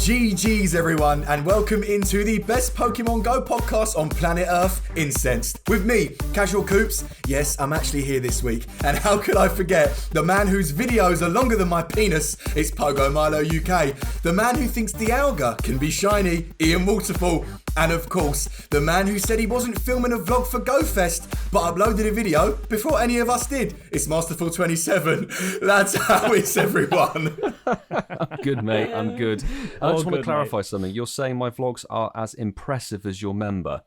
GG's everyone, and welcome into the best Pokemon Go podcast on planet Earth, Incensed. With me, Casual Coops. Yes, I'm actually here this week, and how could I forget the man whose videos are longer than my penis? It's Pogo Milo UK. The man who thinks Dialga can be shiny, Ian Waterfall. And of course, the man who said he wasn't filming a vlog for Go-Fest, but uploaded a video before any of us did. It's Masterful 27. That's how it's, everyone. I'm good, mate. I'm good. I just want to clarify something. You're saying my vlogs are as impressive as your member.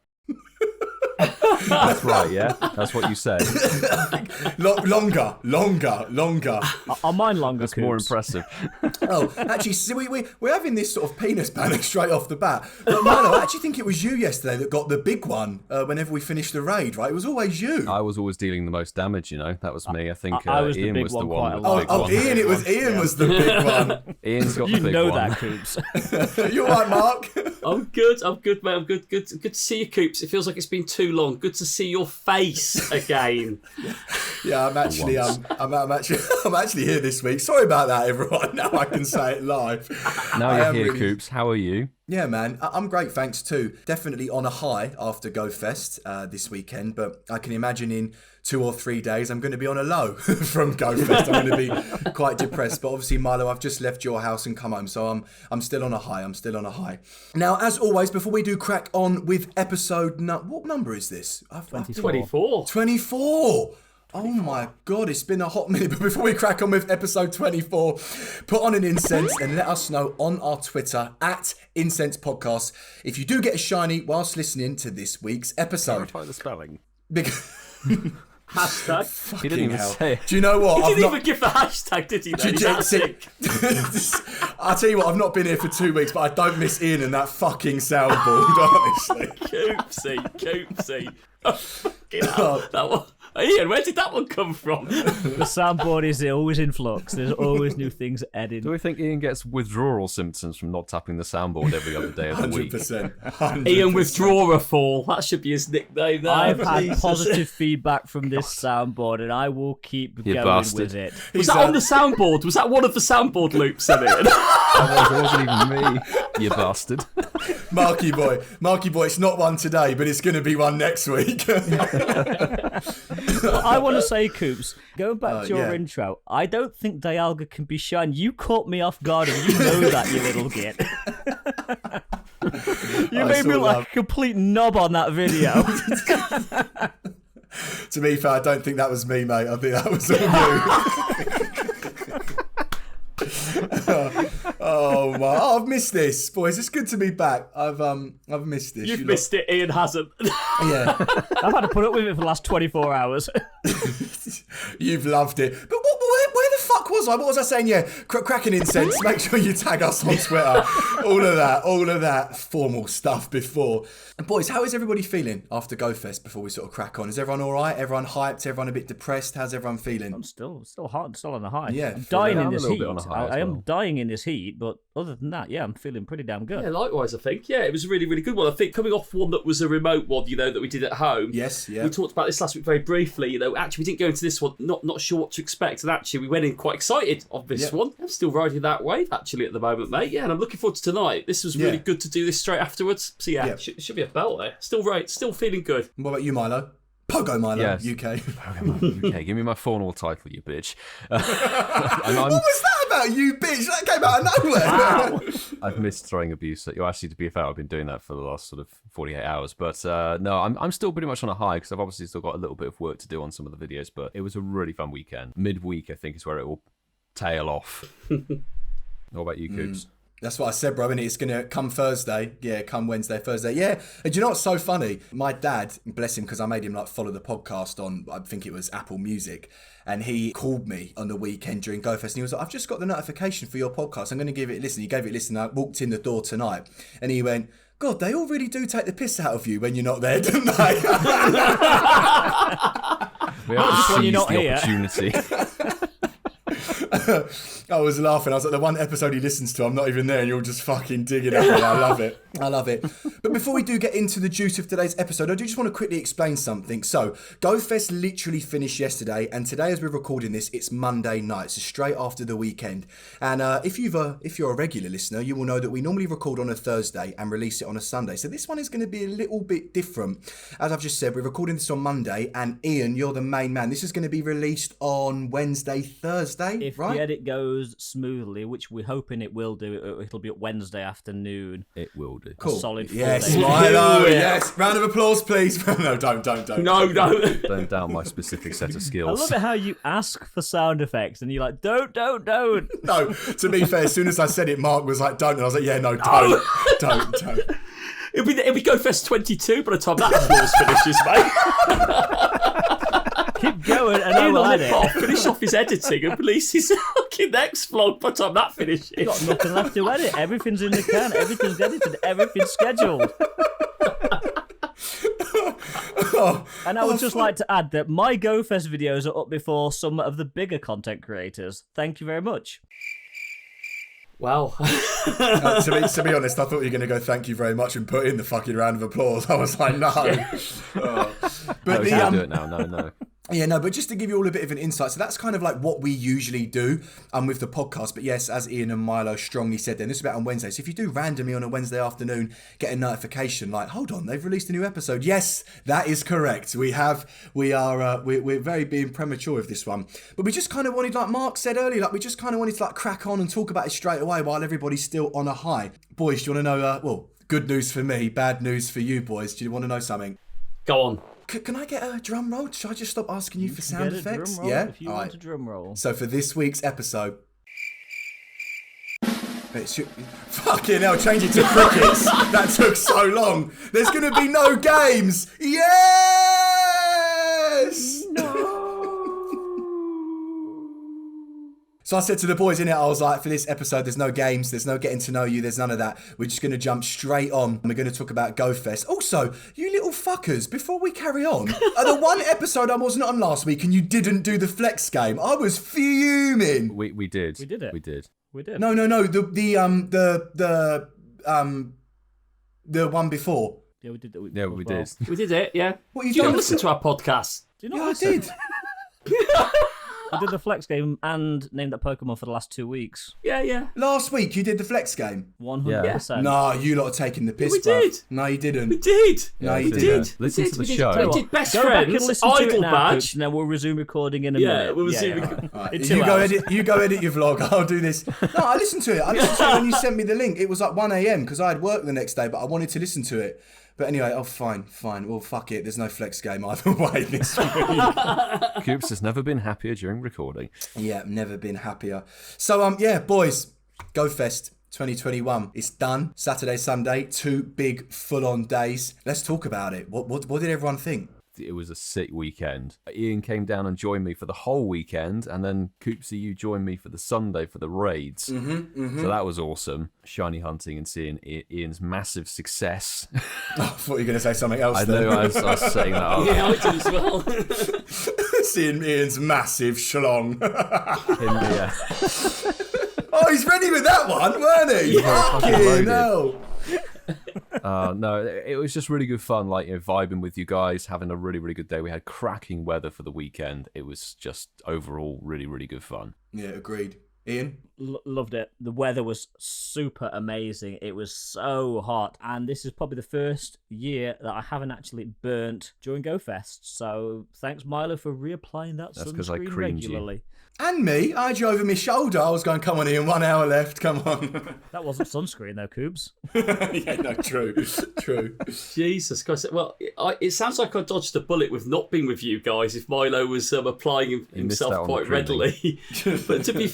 That's right, yeah? That's what you said. Longer. Are mine longer, That's more impressive. Oh, actually, so we're having this sort of penis panic straight off the bat. But Milo, I actually think it was you yesterday that got the big one whenever we finished the raid, right? It was always you. I was always dealing the most damage, you know. That was me. I think I was Ian the big was the one one with quite the big a lot. one. Ian, it was Ian was the big one. Ian's got You the big know one. that, Coops. You all right, Mark? I'm good, mate. I'm good. Good to see you, Coops. It feels like it's been too long. Good to see your face again. Yeah, I'm actually here this week. Sorry about that, everyone. Now I can say it live. Now you're here, Coops. How are you? Yeah, man, I'm great, thanks too. Definitely on a high after Go-Fest this weekend, but I can imagine in 2 or 3 days I'm going to be on a low from Go-Fest. I'm going to be quite depressed, but obviously, Milo, I've just left your house and come home, so I'm still on a high. Now, as always, before we do crack on with episode... what number is this? 24. 24! Oh my God, it's been a hot minute. But before we crack on with episode 24, put on an incense and let us know on our Twitter at Incense Podcast if you do get a shiny whilst listening to this week's episode. Clarify the spelling. Hashtag. He didn't even say it. Do you know what? He didn't even give the hashtag, did he? I'll tell you what, I've not been here for 2 weeks, but I don't miss Ian and that fucking soundboard, honestly. Coopsy. That one. Ian, where did that one come from? The soundboard is always in flux. There's always new things added. Do we think Ian gets withdrawal symptoms from not tapping the soundboard every other day of the week? 100%. Ian Withdrawal. That should be his nickname now. I've had positive feedback from this soundboard, and I will keep going with it. Was that on the soundboard? Was that one of the soundboard loops, Ian? It wasn't even me, you bastard. Marky boy, it's not one today, but it's going to be one next week. I want to say, Coops, going back to your intro, I don't think Dialga can be shiny. You caught me off guard, and you know that, you little git. You made me look like a complete knob on that video. To be fair, I don't think that was me, mate. I think that was all you. Oh my! Oh, I've missed this, boys. It's good to be back. I've missed this. You've missed it. Ian hasn't. Yeah, I've had to put up with it for the last 24 hours. You've loved it. But where the fuck was I? What was I saying? Yeah, cracking incense. Make sure you tag us on Twitter. All of that formal stuff before. And boys, how is everybody feeling after Go-Fest before we sort of crack on? Is everyone all right? Everyone hyped? Everyone a bit depressed? How's everyone feeling? I'm still hot, still on the high. Yeah, I'm dying in I'm a this little heat. bit on a high as I am well. dying in this heat, but other than that, yeah, I'm feeling pretty damn good. Yeah, likewise, I think. Yeah, it was a really, really good one. I think coming off one that was a remote one, that we did at home. Yes, yeah. We talked about this last week very briefly. Actually, we didn't go into this one not sure what to expect, and actually we went in quite excited of this one. I'm still riding that wave actually at the moment, mate. Yeah, and I'm looking forward to tonight. This was really good to do this straight afterwards. So yeah. Should be a belt there. Still feeling good. What about you, Milo? Pogo Milo, Yes. UK. Pokemon UK, give me my formal title, you bitch. What was that about, you bitch? That came out of nowhere. Wow. I've missed throwing abuse at you. Actually, to be fair, I've been doing that for the last sort of 48 hours. But no, I'm still pretty much on a high because I've obviously still got a little bit of work to do on some of the videos. But it was a really fun weekend. Midweek, I think, is where it will tail off. What about you, Coops? That's what I said, bro, and it's going to come Thursday. Yeah, come Wednesday, Thursday. Yeah, and do you know what's so funny? My dad, bless him, because I made him follow the podcast on, I think it was Apple Music, and he called me on the weekend during GoFest, and he was like, I've just got the notification for your podcast. I'm going to give it a listen. He gave it a listen. I walked in the door tonight, and he went, God, they all really do take the piss out of you when you're not there, don't they? We have to when you're seize not the here. opportunity. I was laughing. I was like, the one episode he listens to, I'm not even there, and you're just fucking digging at me. I love it. But before we do get into the juice of today's episode, I do just want to quickly explain something. So, GoFest literally finished yesterday, and today as we're recording this, it's Monday night, so straight after the weekend. And if you're a regular listener, you will know that we normally record on a Thursday and release it on a Sunday. So this one is going to be a little bit different. As I've just said, we're recording this on Monday, and Ian, you're the main man. This is going to be released on Wednesday, Thursday, if right? the edit goes smoothly, which we're hoping it will do, it'll be Wednesday afternoon. It will do. A solid 4 Yes, days. Milo, yes. Round of applause, please. No, don't. No. Don't doubt my specific set of I skills. love it how you ask for sound effects and you're like, don't. No, to be fair, as soon as I said it, Mark was like, don't. And I was like, yeah, no, don't. It'll be GoFest 22 by the time that applause finishes, mate. Keep going and I will edit. Finish off his editing and release his fucking next vlog by the time that finishes. Got nothing left to edit. Everything's in the can. Everything's edited. Everything's scheduled. And I would just like to add that my GoFest videos are up before some of the bigger content creators. Thank you very much. Wow. To be honest, I thought you were going to go thank you very much and put in the fucking round of applause. I was like, no. But No, can't do it now. No. Yeah, no, but just to give you all a bit of an insight, so that's kind of like what we usually do with the podcast. But yes, as Ian and Milo strongly said, then this is about on Wednesday. So if you do randomly on a Wednesday afternoon get a notification like, hold on, they've released a new episode. Yes, that is correct. We're very being premature with this one. But we just kind of wanted, like Mark said earlier, like we just kind of wanted to like crack on and talk about it straight away while everybody's still on a high. Boys, do you want to know? Well, good news for me, bad news for you, boys. Do you want to know something? Go on. Can I get a drum roll? Should I just stop asking you for sound Get a effects? drum roll Yeah. if you want a drum roll. So for this week's episode, fucking hell, change it to crickets. That took so long. There's gonna be no games. Yes. No. So I said to the boys in it, I was like, for this episode, there's no games, there's no getting to know you, there's none of that. We're just going to jump straight on. And we're going to talk about GoFest. Also, you little fuckers, before we carry on, the one episode I wasn't on last week and you didn't do the flex game, I was fuming. We did. We did it. We did. No. The one before. Yeah, we did that. Yeah, we did. We did it, yeah. What you Do you done? not listen to our podcast? Do you know Yeah, I what I did. I did the flex game and named that Pokemon for the last 2 weeks. Yeah. Last week you did the flex game. 100%. Nah, you lot are taking the piss, we bruv. did. No, you didn't. We did. No, you We didn't. Listen to the We show. did Best Go back and Friends, listen to it Idle now, Badge. Coops, and then we'll resume recording in a Yeah, minute. we'll resume. Right. In You 2 go hours. edit your vlog. I'll do this. No, I listened to it. I listened to it when you sent me the link. It was like 1 a.m. because I had work the next day, but I wanted to listen to it. But anyway, fine. Well, fuck it. There's no flex game either way this week. Coops has never been happier during recording. Yeah, never been happier. So, boys, GoFest 2021. It's done. Saturday, Sunday, 2 big full-on days. Let's talk about it. What did everyone think? It was a sick weekend. Ian came down and joined me for the whole weekend, and then Coopsy, you joined me for the Sunday for the raids. So that was awesome. Shiny hunting and seeing Ian's massive success. I thought you were going to say something else. I then. know, I was saying that up. Yeah, I did as well. Seeing Ian's massive schlong. Yeah. Oh, he's ready with that one, weren't he? fucking Fucking loaded. hell. No, it was just really good fun, like, vibing with you guys, having a really, really good day. We had cracking weather for the weekend. It was just overall really, really good fun. Yeah, agreed. Ian? Loved it. The weather was super amazing. It was so hot. And this is probably the first year that I haven't actually burnt during GoFest. So thanks, Milo, for reapplying that That's 'cause I sunscreen creamed you. regularly. And me. I had you over my shoulder. I was going, come on, Ian, 1 hour left. Come on. That wasn't sunscreen though, Coops. Yeah, no, true. Jesus Christ. Well, it sounds like I dodged a bullet with not being with you guys if Milo was applying missed out himself on quite the creaming. readily. But to be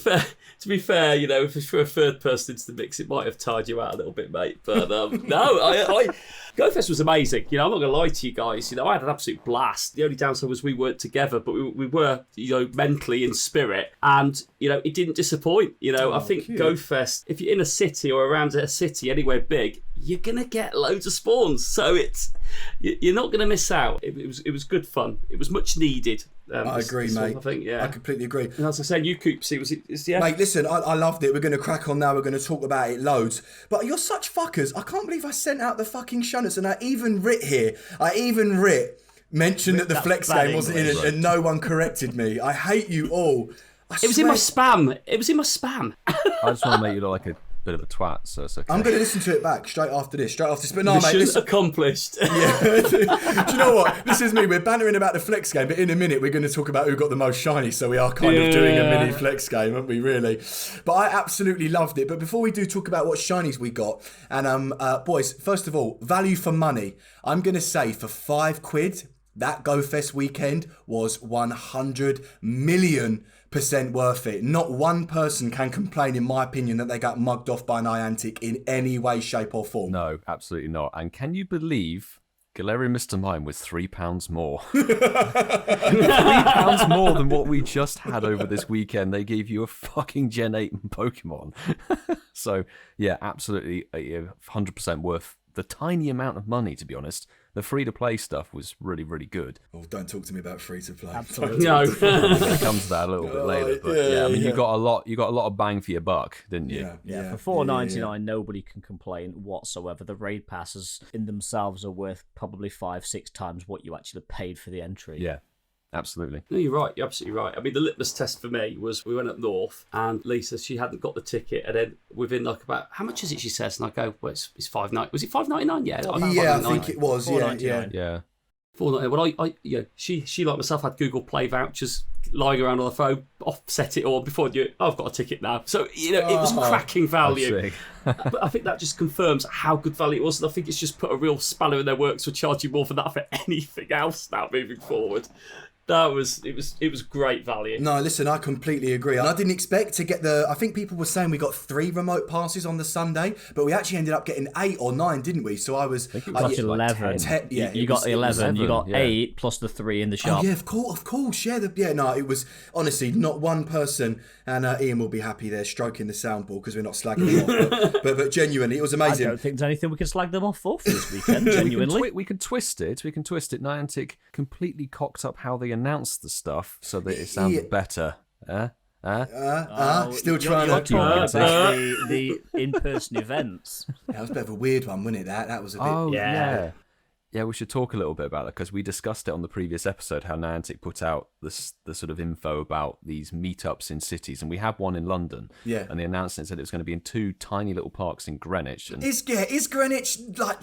fair, you know, if it's for a third person into the mix, it might have tired you out a little bit, mate. But no, GoFest was amazing. You know, I'm not going to lie to you guys. You know, I had an absolute blast. The only downside was we weren't together, but we were, you know, mentally in spirit. And, you know, it didn't disappoint. You know, I think cute. GoFest, if you're in a city or around a city anywhere big, you're gonna get loads of spawns. So you're not gonna miss out. It was good fun. It was much needed. I agree, mate. I think, yeah. I completely agree. And as I said, you Coops, Mate, listen, I loved it. We're going to crack on now. We're going to talk about it loads. But you're such fuckers. I can't believe I sent out the fucking show notes, and I even mentioned that the flex game wasn't in it, and no one corrected me. I hate you all. It was in my spam. I just want to make you look like a bit of a twat, so it's okay. I'm going to listen to it back straight after this. But no, Mission mate, listen. accomplished. Yeah. Do you know what? This is me. We're bantering about the flex game, but in a minute we're going to talk about who got the most shiny. So we are kind of doing a mini flex game, aren't we? Really. But I absolutely loved it. But before we do talk about what shinies we got, and boys, first of all, value for money. I'm going to say for £5, that GoFest weekend was 100 million% worth it. Not one person can complain, in my opinion, that they got mugged off by Niantic in any way, shape or form. No, absolutely not. And can you believe Galarian Mr. Mime was £3 more? £3 more than what we just had over this weekend. They gave you a fucking Gen 8 Pokemon. So, yeah, absolutely 100% worth the tiny amount of money, to be honest. The free-to-play stuff was really, really good. Oh, don't talk to me about free-to-play. Absolutely. No. We're going to come to that a little bit later. But yeah, I mean, you got a lot of bang for your buck, didn't you? Yeah, for $4.99, nobody can complain whatsoever. The raid passes in themselves are worth probably 5-6 times what you actually paid for the entry. Yeah. Absolutely. No, you're right. You're absolutely right. I mean, the litmus test for me was we went up north and Lisa, she hadn't got the ticket. And then within like about, how much is it, she says? And I go, well, it's $5.99. Was it $5.99? Yeah. Yeah, I think it was. Yeah. Yeah. $4.99. Well, she like myself had Google Play vouchers lying around on the phone, offset it all before I've got a ticket now. So, it was cracking value. But I think that just confirms how good value it was. And I think it's just put a real spanner in their works for charging more for that for anything else now moving forward. It was great value. No, listen, I completely agree. And I didn't expect to get I think people were saying we got 3 remote passes on the Sunday, but we actually ended up getting 8 or 9, didn't we? So I was... I think it was 11. You got 11, you got 8 plus the 3 in the shop. Oh, yeah, of course. Yeah, it was honestly not one person, and Ian will be happy there stroking the soundboard because we're not slagging them off. But genuinely, it was amazing. I don't think there's anything we can slag them off for this weekend, genuinely. We can twist it. Niantic completely cocked up how they announced the stuff so that it sounded better. Still trying to talk about the in-person events. That was a bit of a weird one, wasn't it? That was a bit... Oh, yeah. Yeah, we should talk a little bit about that because we discussed it on the previous episode, how Niantic put out the sort of info about these meetups in cities, and we had one in London. Yeah. And the announcement said it was going to be in 2 tiny little parks in Greenwich. And... Is Greenwich, like,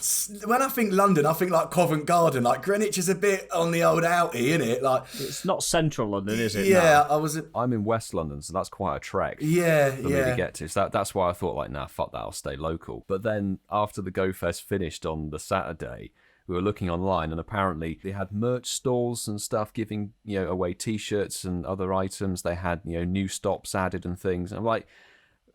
when I think London, I think like Covent Garden. Like, Greenwich is a bit on the old outie, isn't it? Like, it's not central London, is it? Yeah, no. I'm in West London, so that's quite a trek. Yeah, for me to get to. So that's why I thought, like, nah, fuck that, I'll stay local. But then after the GoFest finished on the Saturday, we were looking online, and apparently they had merch stalls and stuff giving, away T-shirts and other items. They had, new stops added and things. And I'm like,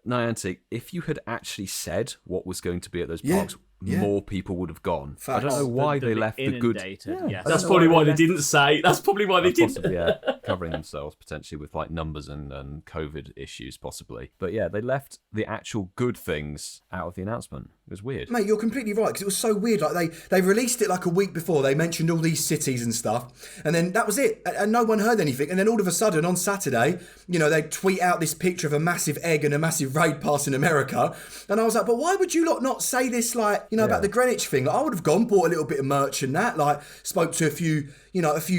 Niantic, if you had actually said what was going to be at those parks, more people would have gone. Facts. I don't know why they left the good... Yes. That's probably why they didn't say. That's probably why they didn't. Possibly, covering themselves potentially with like numbers and COVID issues possibly. But yeah, they left the actual good things out of the announcement. It was weird. Mate, you're completely right, because it was so weird. Like they released it like a week before. They mentioned all these cities and stuff, and then that was it. And no one heard anything. And then all of a sudden on Saturday, they tweet out this picture of a massive egg and a massive raid pass in America. And I was like, but why would you lot not say this, like, about the Greenwich thing? Like, I would have gone, bought a little bit of merch and that, like, spoke to a few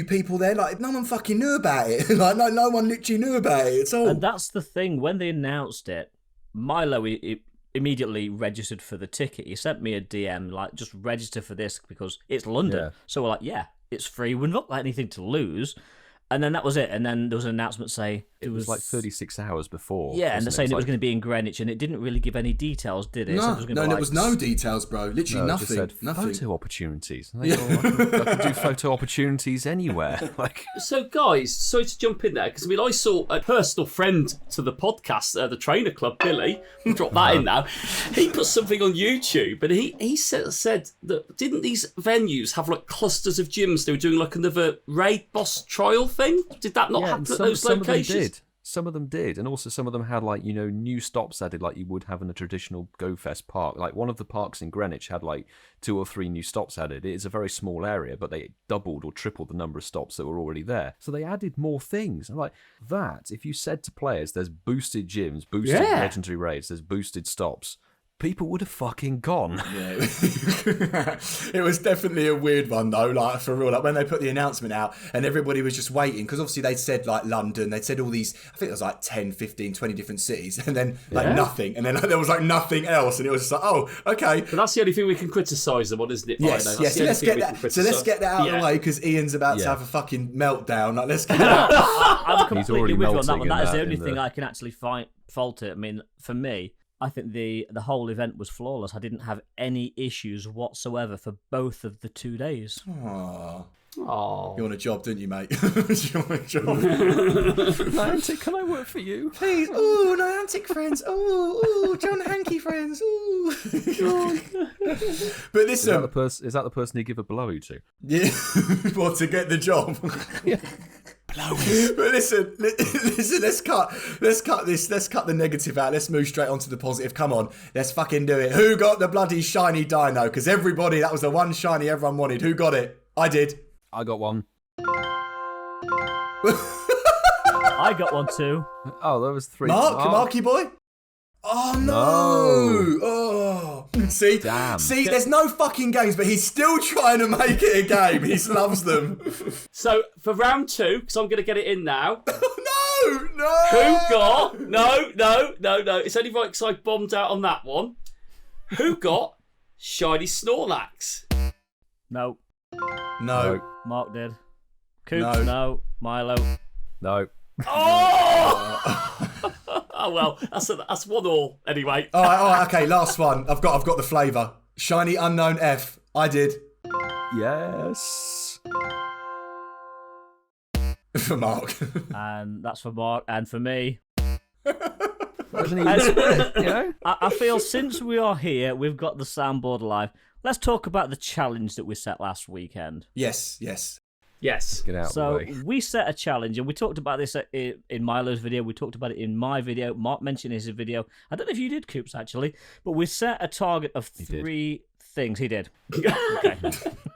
people there. Like, no one fucking knew about it. Like, no one literally knew about it at all. And that's the thing. When they announced it, Milo immediately registered for the ticket. He sent me a DM, like, just register for this because it's London. Yeah. So we're like, yeah, it's free. We're not got anything to lose. And then that was it. And then there was an announcement saying... It was like 36 hours before. Yeah, and they're saying it was going to be in Greenwich, and it didn't really give any details, did it? No, there was no details, bro. Literally nothing. It just said nothing. Photo opportunities. I could do photo opportunities anywhere. So, guys, sorry to jump in there, because I saw a personal friend to the podcast, the Trainer Club, Billy, we'll drop that in now. He put something on YouTube, and he said that didn't these venues have like clusters of gyms? They were doing like another raid boss trial thing. Did that not happen at those locations? Some of them did, and also some of them had like, you know, new stops added like you would have in a traditional Go-Fest park. Like one of the parks in Greenwich had like 2 or 3 new stops added. It is a very small area, but they doubled or tripled the number of stops that were already there. So they added more things. I'm like, that, if you said to players, there's boosted gyms, boosted legendary raids, there's boosted stops, people would have fucking gone. Yeah, it was definitely a weird one though, like for real. Like when they put the announcement out and everybody was just waiting, because obviously they'd said like London, they'd said all these, I think it was like 10, 15, 20 different cities, and then like nothing, and then like, there was like nothing else, and it was just like, oh, okay. But that's the only thing we can criticise them on, isn't it? Yes, yes. So let's get that out of the way, because Ian's about to have a fucking meltdown. Like, let's get that out. I'm completely with you on that one. That is the only thing I can actually fault it. I mean, for me, I think the whole event was flawless. I didn't have any issues whatsoever for both of the 2 days. Aww. Oh, You want a job, didn't you, mate? You want a job? Niantic, can I work for you? Please. Ooh, Niantic friends. Ooh, John Hankey friends. Ooh. But listen. Is that the person you give a blowy to? Yeah. Well, to get the job. Yeah. But listen, let's cut the negative out. Let's move straight on to the positive. Come on, let's fucking do it. Who got the bloody shiny dino? Because everybody, that was the one shiny everyone wanted. Who got it? I did. I got one. I got one too. Oh, there was 3. Marky boy? Oh no! Oh, see, damn. See, there's no fucking games, but he's still trying to make it a game. He loves them. so for round 2, because I'm going to get it in now. No! Who got? No. It's only right because I bombed out on that one. Who got shiny Snorlax? No. Mark did. Coops, no. Milo. No. Oh! Oh well, that's 1-1 anyway. All right, okay. Last one. I've got the flavour. Shiny unknown F. I did. Yes. For Mark. And that's for Mark, and for me. Wasn't even split, you know? I feel since we are here, we've got the soundboard live. Let's talk about the challenge that we set last weekend. Yes. Get out of the way. So we set a challenge, and we talked about this in Milo's video. We talked about it in my video. Mark mentioned his video. I don't know if you did, Coops, actually, but we set a target of 3 things. He did. Okay.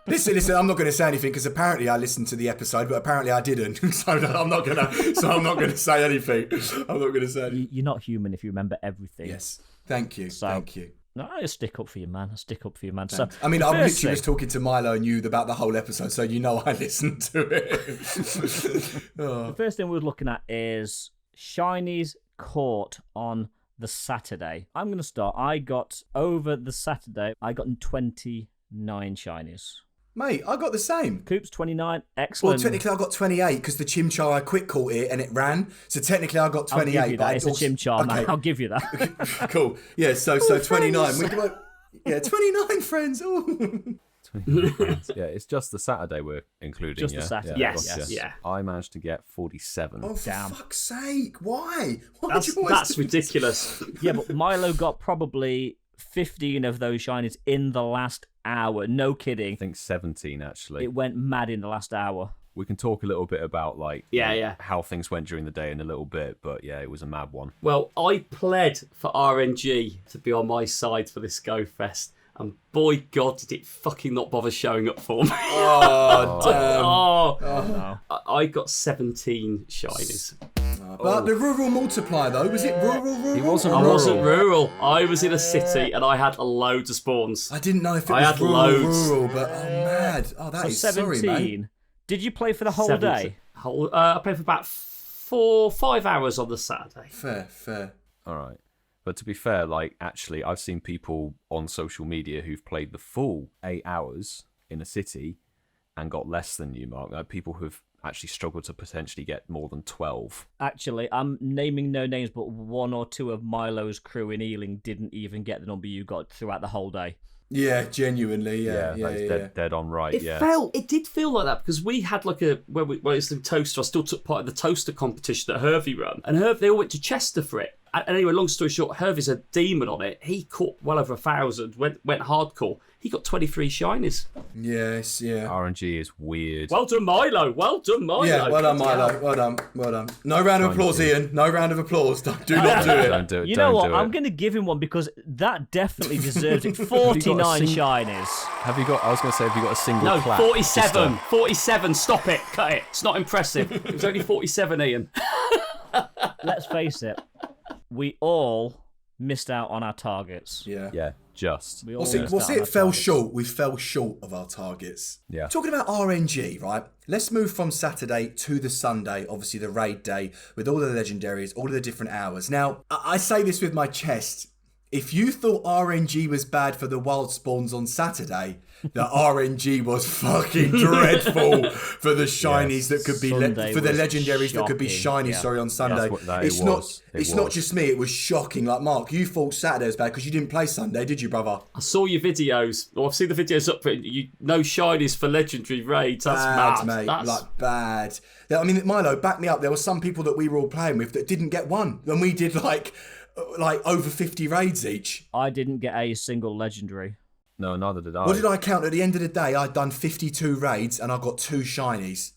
Listen. I'm not going to say anything because apparently I listened to the episode, but apparently I didn't. So I'm not going to say anything. I'm not going to say anything. You're not human if you remember everything. Yes. Thank you. Thank you. No, I stick up for you, man. Thanks. So, I mean, I literally was talking to Milo and you about the whole episode, so you know I listened to it. The first thing we're looking at is Shinies caught on the Saturday. I'm going to start. Over the Saturday, I got 29 Shinies. Mate, I got the same. Coops, 29. Excellent. Well, technically I got 28 because the Chimchar, I quick caught it and it ran. So technically I got 28. I'll give you that. It's a Chimchar, man. I'll give you that. Cool. Yeah, so 29. 29 friends. Ooh. 29 friends. Yeah, it's just the Saturday we're including. Just the Saturday. Yes. I managed to get 47. Oh, for fuck's sake. Why? That's ridiculous. Yeah, but Milo got probably 15 of those shinies in the last hour. No kidding. I think 17 actually. It went mad in the last hour. We can talk a little bit about how things went during the day in a little bit, but yeah, it was a mad one. Well, I pled for RNG to be on my side for this Go-Fest, and boy God, did it fucking not bother showing up for me. Oh, damn. No. I got 17 shinies. But the rural multiplier, though, was it rural? He wasn't I rural. wasn't rural. I was in a city and I had loads of spawns. I didn't know if it I was had rural, loads. rural, but mad. Oh, that is 17. sorry, mate. Did you play for the whole day? I played for about 4-5 hours on the Saturday. Fair. All right. But to be fair, actually, I've seen people on social media who've played the full 8 hours in a city and got less than you, Mark. People who've actually struggled to potentially get more than 12. Actually, I'm naming no names, but 1 or 2 of Milo's crew in Ealing didn't even get the number you got throughout the whole day. Yeah, genuinely, yeah. Dead on right, It did feel like that because we had when it's the toaster, I still took part in the toaster competition that Hervey run. And they all went to Chester for it. And anyway, long story short, Hervey's a demon on it. He caught well over 1,000, went hardcore. He got 23 shinies. Yes, yeah. RNG is weird. Well done, Milo. Well done, Milo. Yeah, well done, Milo. Well done. No round of applause, Ian. No round of applause. Do not do it. Don't do it. You know what? I'm going to give him one because that definitely deserves it. 49 shinies. Have you got? I was going to say, have you got a single clap? 47. 47. Stop it. Cut it. It's not impressive. It was only 47, Ian. Let's face it. We all missed out on our targets. Yeah. Just. What's it? Fell short. We fell short of our targets. Yeah. Talking about RNG, right? Let's move from Saturday to the Sunday, obviously the raid day, with all the legendaries, all of the different hours. Now, I say this with my chest. If you thought RNG was bad for the wild spawns on Saturday, the RNG was fucking dreadful for the shinies that could be for the legendaries that could be shiny. Yeah. Sorry, on Sunday. It's not just me. It was shocking. Like Mark, you thought Saturday was bad because you didn't play Sunday, did you, brother? I saw your videos. I've seen the videos up for you. No shinies for legendary raids. That's bad, mate. That's bad. I mean, Milo, back me up. There were some people that we were all playing with that didn't get one, and we did like over 50 raids each. I didn't get a single legendary. No, neither did I. What did I count? At the end of the day, I'd done 52 raids and I got 2 shinies.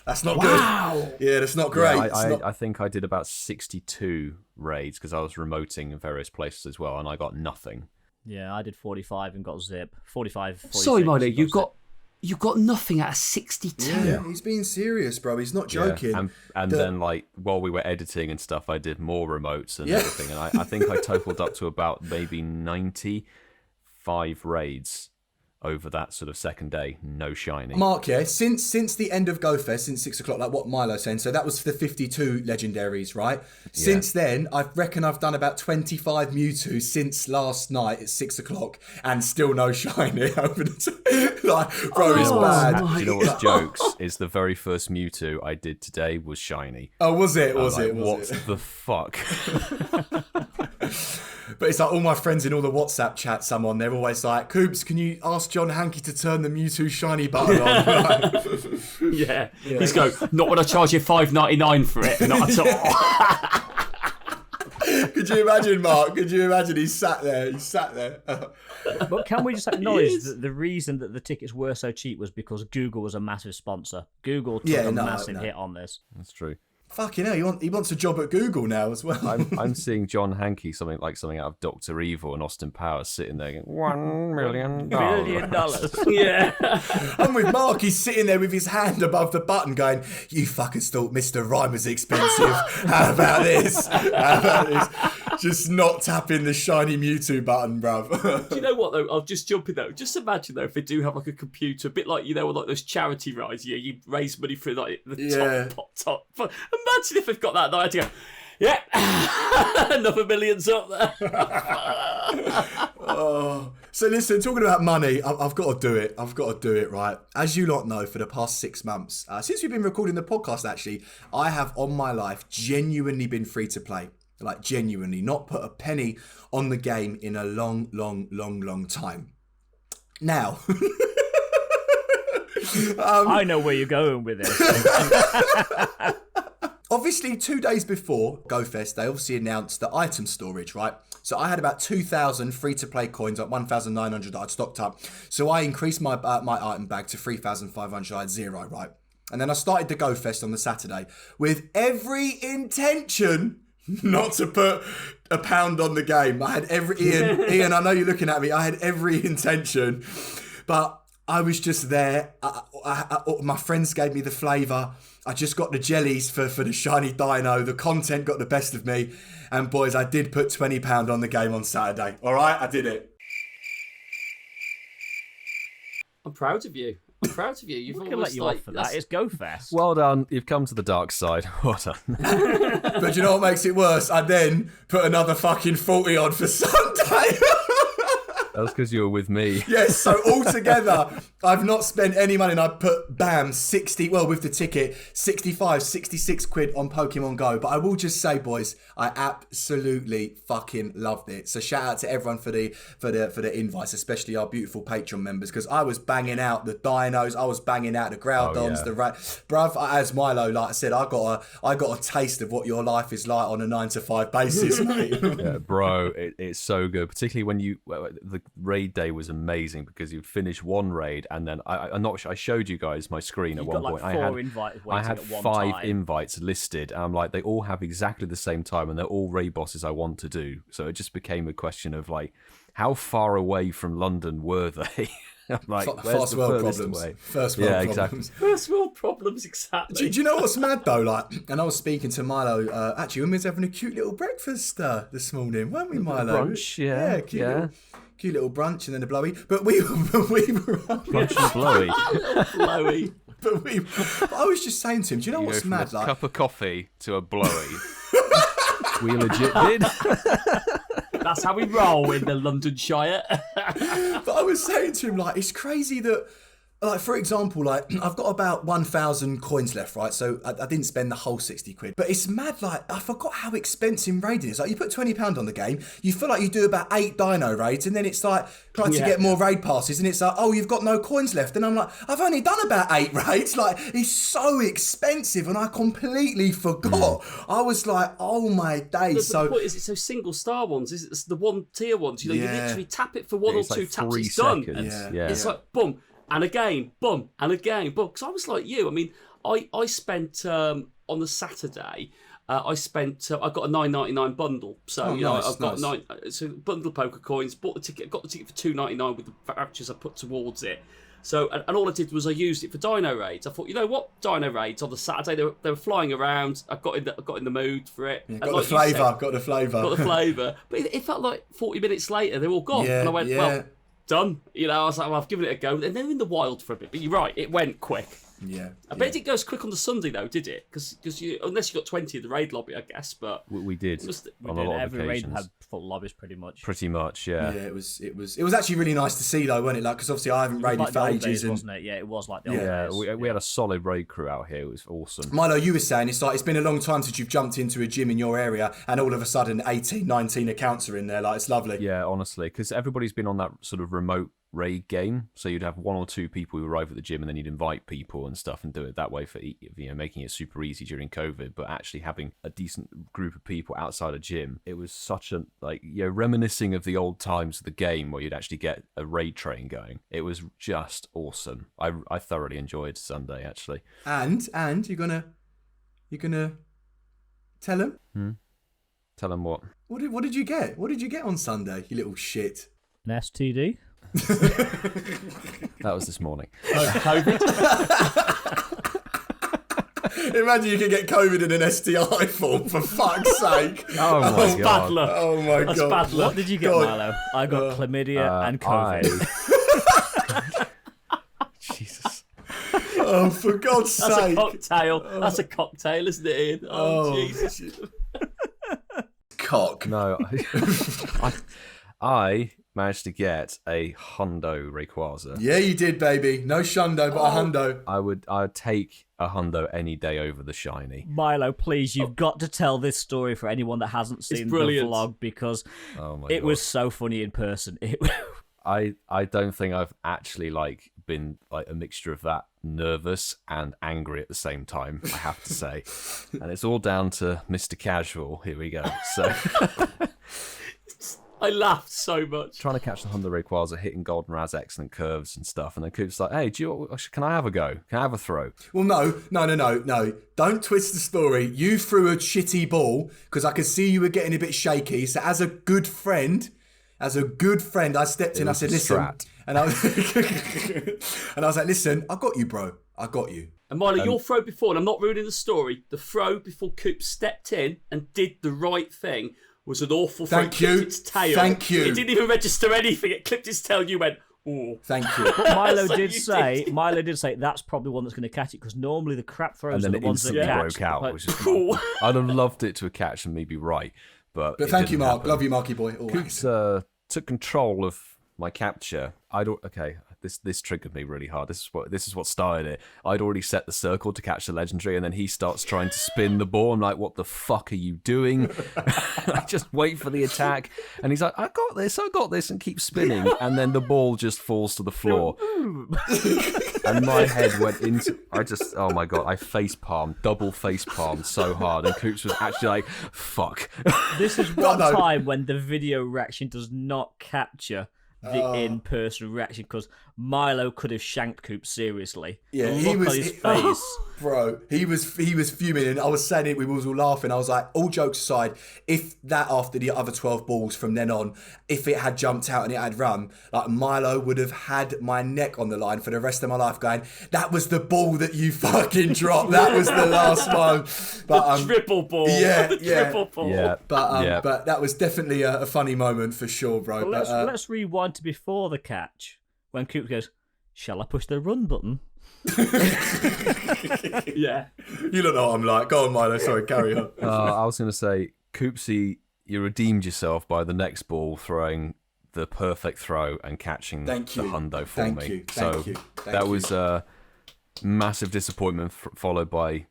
That's not good. Yeah, that's not great. Yeah, I think I did about 62 raids because I was remoting in various places as well, and I got nothing. Yeah, I did 45 and got zip. 45, 46. Sorry, Milo, you got nothing out of 62. Yeah, he's being serious, bro. He's not joking. Yeah. And then, like, while we were editing and stuff, I did more remotes and everything. And I think I totaled up to about maybe 95 raids over that sort of second day. No shiny. Mark, since the end of GoFest, since 6 o'clock, like what Milo's saying, so that was for the 52 legendaries, right? Since then, I reckon I've done about 25 Mewtwo since last night at 6 o'clock, and still no shiny over the bro, it's bad. Do you know what's jokes? Is the very first Mewtwo I did today was shiny. Oh, was it? What the fuck? But it's like all my friends in all the WhatsApp chats I'm on, they're always like, Coops, can you ask John Hankey to turn the Mewtwo shiny button on? Yeah. He's going, not when I charge you $5.99 for it. Not at all. Could you imagine, Mark? Could you imagine? He's sat there. But can we just acknowledge that the reason that the tickets were so cheap was because Google was a massive sponsor. Google took a massive hit on this. That's true. Fucking hell, he wants a job at Google now as well. I'm seeing John Hankey, something out of Dr. Evil and Austin Powers, sitting there going, $1 million. Yeah. I'm with Mark, he's sitting there with his hand above the button going, you fuckers thought Mr. Rhyme was expensive. How about this? Just not tapping the shiny Mewtwo button, bruv. Do you know what, though? I'll just jump in, though. Just imagine, though, if they do have, like, a computer, a bit like, like those charity rides, you raise money through, like, the top. Imagine if they've got that, though. I had to go, another million's up there. So listen, talking about money, I've got to do it. Right? As you lot know, for the past 6 months, since we've been recording the podcast, actually, I have, on my life, genuinely been free to play. Like, genuinely, not put a penny on the game in a long time. Now... I know where you're going with this. Obviously, 2 days before GoFest, they obviously announced the item storage, right? So I had about 2,000 free-to-play coins, like 1,900 that I'd stocked up. So I increased my item bag to 3,500. I had 0, right? And then I started the GoFest on the Saturday with every intention not to put a pound on the game. I had Ian, I know you're looking at me. I had every intention, but I was just there. My friends gave me the flavour. I just got the jellies for the shiny dino. The content got the best of me. And boys, I did put £20 on the game on Saturday. All right, I did it. I'm proud of you. You've we can let you off for that. It's GoFest. Well done. You've come to the dark side. Well done. But you know what makes it worse? I then put another fucking 40 on for Sunday. That was because you were with me. Yes, so altogether, I've not spent any money, and I put, bam, 60, well, with the ticket, 65, 66 quid on Pokemon Go. But I will just say, boys, I absolutely fucking loved it. So shout out to everyone for the invites, especially our beautiful Patreon members, because I was banging out the dinos, I was banging out the Groudons, bruv, as Milo, like I said, I got a taste of what your life is like on a 9-to-5 basis, mate. Yeah, bro, it's so good. Particularly when the raid day was amazing because you'd finish one raid and then I'm not sure. I showed you guys my screen at one point. I had 5 invites listed, and I'm like, they all have exactly the same time, and they're all raid bosses I want to do. So it just became a question of like, how far away from London were they? Like, first world problems. First world problems. Exactly. First world problems, exactly. Do you know what's mad though? Like, and I was speaking to Milo. Actually, we was having a cute little breakfast this morning, weren't we, Milo? Brunch, yeah, cute little brunch, and then a blowy. But we were brunch and blowy. Blowy. But I was just saying to him, do you know what's mad? Like, cup of coffee to a blowy. We legit did. That's how we roll in the London Shire. But I was saying to him, like, it's crazy that, like, for example, like, I've got about 1,000 coins left, right? So I didn't spend the whole 60 quid. But it's mad, like, I forgot how expensive raiding is. Like, you put £20 on the game, you feel like you do about 8 dino raids, and then it's like, trying to get more raid passes, and it's like, oh, you've got no coins left. And I'm like, I've only done about 8 raids. Like, it's so expensive, and I completely forgot. I was like, oh my days. The point is, it's those single star ones. It's the 1 tier ones. You know, you literally tap it for 1 or 2 taps, it's done. It's like, boom. And again, boom, and again, boom. Because I was like you. I mean, I spent on the Saturday. I got a $9.99 bundle. So I've got 9. So bundle of poker coins. Bought the ticket. Got the ticket for $2.99 with the vouchers I put towards it. So and all I did was I used it for dino raids. I thought, you know what, dino raids on the Saturday they were flying around. I got in the mood for it. Yeah, got the flavour. But it felt like 40 minutes later they were all gone, and I went, well, done. You know, I was like, well, I've given it a go. And then in the wild for a bit. But you're right, it went quick. Yeah. I bet it goes quick on the Sunday though, did it? Because unless you got 20 in the raid lobby, I guess. But we did on a lot of every occasions. raid had full lobbies, pretty much. Yeah. Yeah, it was actually really nice to see though, wasn't it? Like, because obviously I haven't raided for ages, wasn't it? Yeah, it was like the old days. We had a solid raid crew out here. It was awesome. Milo, you were saying it's like it's been a long time since you've jumped into a gym in your area, and all of a sudden 18, 19 accounts are in there. Like, it's lovely. Yeah, honestly, because everybody's been on that sort of remote raid game, so you'd have 1 or 2 people who arrive at the gym, and then you'd invite people and stuff and do it that way for making it super easy during COVID. But actually having a decent group of people outside a gym, it was such a reminiscing of the old times of the game where you'd actually get a raid train going. It was just awesome. I thoroughly enjoyed Sunday actually. And you're gonna tell him? Tell him what? What did you get? What did you get on Sunday, you little shit? An STD. That was this morning. COVID. Imagine you could get COVID in an STI form, for fuck's sake. Oh my god. Bad luck. Oh my That's god. bad luck. What did you get, Milo? I got chlamydia and COVID. Jesus. Oh, for God's That's sake. a cocktail. That's a cocktail, isn't it, Ian? Oh, Jesus. Cock. No. I managed to get a hundo Rayquaza. Yeah, you did, baby. No shundo, but a hundo. I would take a hundo any day over the shiny. Milo, please, you've got to tell this story for anyone that hasn't seen the vlog, because it was so funny in person. I don't think I've actually been a mixture of that nervous and angry at the same time, I have to say. And it's all down to Mr. Casual. Here we go. So I laughed so much. Trying to catch the Hundo Rayquaza, hitting Goldenraz excellent curves and stuff, and then Coops like, hey, can I have a go? Can I have a throw? Well, no. Don't twist the story. You threw a shitty ball because I could see you were getting a bit shaky. So as a good friend, I stepped in. I said, listen. And I was like, listen, I got you, bro. I got you. And Milo, your throw before, and I'm not ruining the story, the throw before Coops stepped in and did the right thing was an awful throw. Thank you. It clipped its tail. Thank you. It didn't even register anything. It clipped its tail and you went, oh. Thank you. But Milo did say that's probably one that's going to catch it, because normally the crap throws are the ones that catch. Broke out. Which is cool. I'd have loved it to have catched and me be right. But thank you, Mark. Happen. Love you, Marky boy. Always. Coops took control of my capture, this triggered me really hard. This is what started it. I'd already set the circle to catch the legendary, and then he starts trying to spin the ball. I'm like, what the fuck are you doing? I just wait for the attack, and he's like, I got this, and keep spinning, and then the ball just falls to the floor. And my head went into, oh my god, I double face palmed so hard, and Coops was actually like, fuck. This is one time when the video reaction does not capture the in-person reaction, because Milo could have shanked Coops seriously. Yeah, he was on his face. Bro, he was fuming, and I was saying it, we was all laughing. I was like, all jokes aside, if that after the other 12 balls from then on, if it had jumped out and it had run, like Milo would have had my neck on the line for the rest of my life going, that was the ball that you fucking dropped. That was the last one. But the triple ball. Triple ball. Yeah. But that was definitely a funny moment for sure, bro. But let's rewind to before the catch, when Coops goes, shall I push the run button? Yeah. You don't know what I'm like. Go on, Milo. Sorry, carry on. I was going to say, Coopsy, you redeemed yourself by the next ball throwing the perfect throw and catching the hundo for me. Thank you. That was a massive disappointment, followed by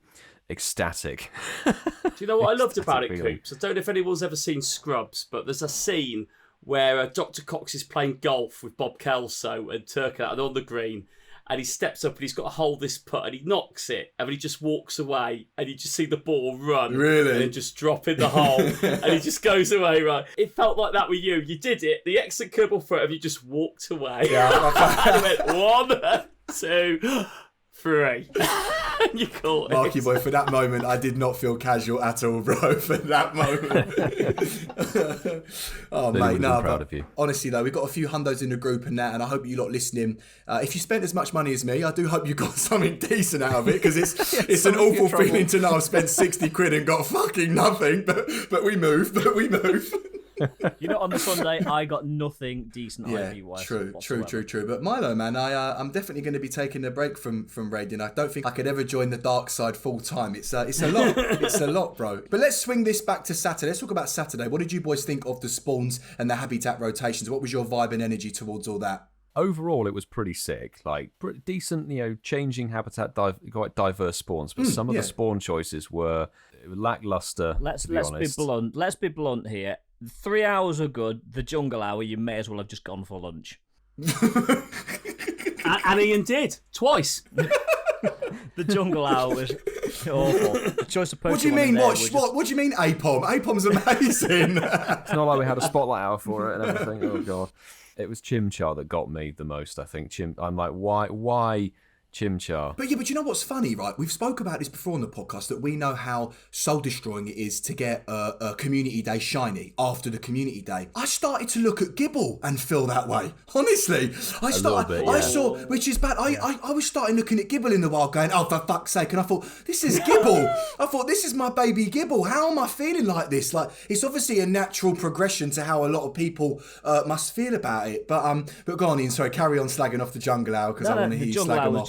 ecstatic. Do you know what I loved about it, Coops? I don't know if anyone's ever seen Scrubs, but there's a scene where Dr. Cox is playing golf with Bob Kelso and Turcotte on the green, and he steps up and he's got to hold this putt, and he knocks it, and he just walks away, and you just see the ball run. Really? And it just drop in the hole, and he just goes away, right? It felt like that with you. You did it. The exit curveball throw, and you just walked away. Yeah. And he went 1, 2, 3. And you caught it. Marky boy, for that moment, I did not feel casual at all, bro. For that moment. Oh, Really mate, no. proud of you. Honestly, though, we've got a few hundos in the group and that, and I hope you lot listening. If you spent as much money as me, I do hope you got something decent out of it, because it's an awful feeling to know I've spent 60 quid and got fucking nothing. But we move. You know, on the Sunday, I got nothing decent IV-wise. True. But Milo, man, I'm definitely going to be taking a break from raiding. I don't think I could ever join the dark side full time. It's a lot. It's a lot, bro. But let's swing this back to Saturday. Let's talk about Saturday. What did you boys think of the spawns and the habitat rotations? What was your vibe and energy towards all that? Overall, it was pretty sick. Like, pretty decent, changing habitat, quite diverse spawns. But some of the spawn choices were lackluster. Let's be blunt. Let's be blunt here. 3 hours are good. The jungle hour, you may as well have just gone for lunch. And Ian did twice. The jungle hour was awful. The choice of Pokemon. What do you mean? What do you mean? APOM? APOM's amazing. It's not like we had a spotlight hour for it and everything. Oh god, it was Chimchar that got me the most. I think I'm like, why Chimchar? But you know what's funny, right? We've spoke about this before on the podcast, that we know how soul destroying it is to get a community day shiny after the community day. I started to look at Gibble and feel that way. Honestly, I saw, which is bad. I was starting looking at Gibble in the wild, going, oh, for fuck's sake! And I thought, this is Gibble. I thought, this is my baby Gibble. How am I feeling like this? Like, it's obviously a natural progression to how a lot of people must feel about it. But go on, Ian. Sorry, carry on slagging off the jungle hour, because I want to hear you slag them off.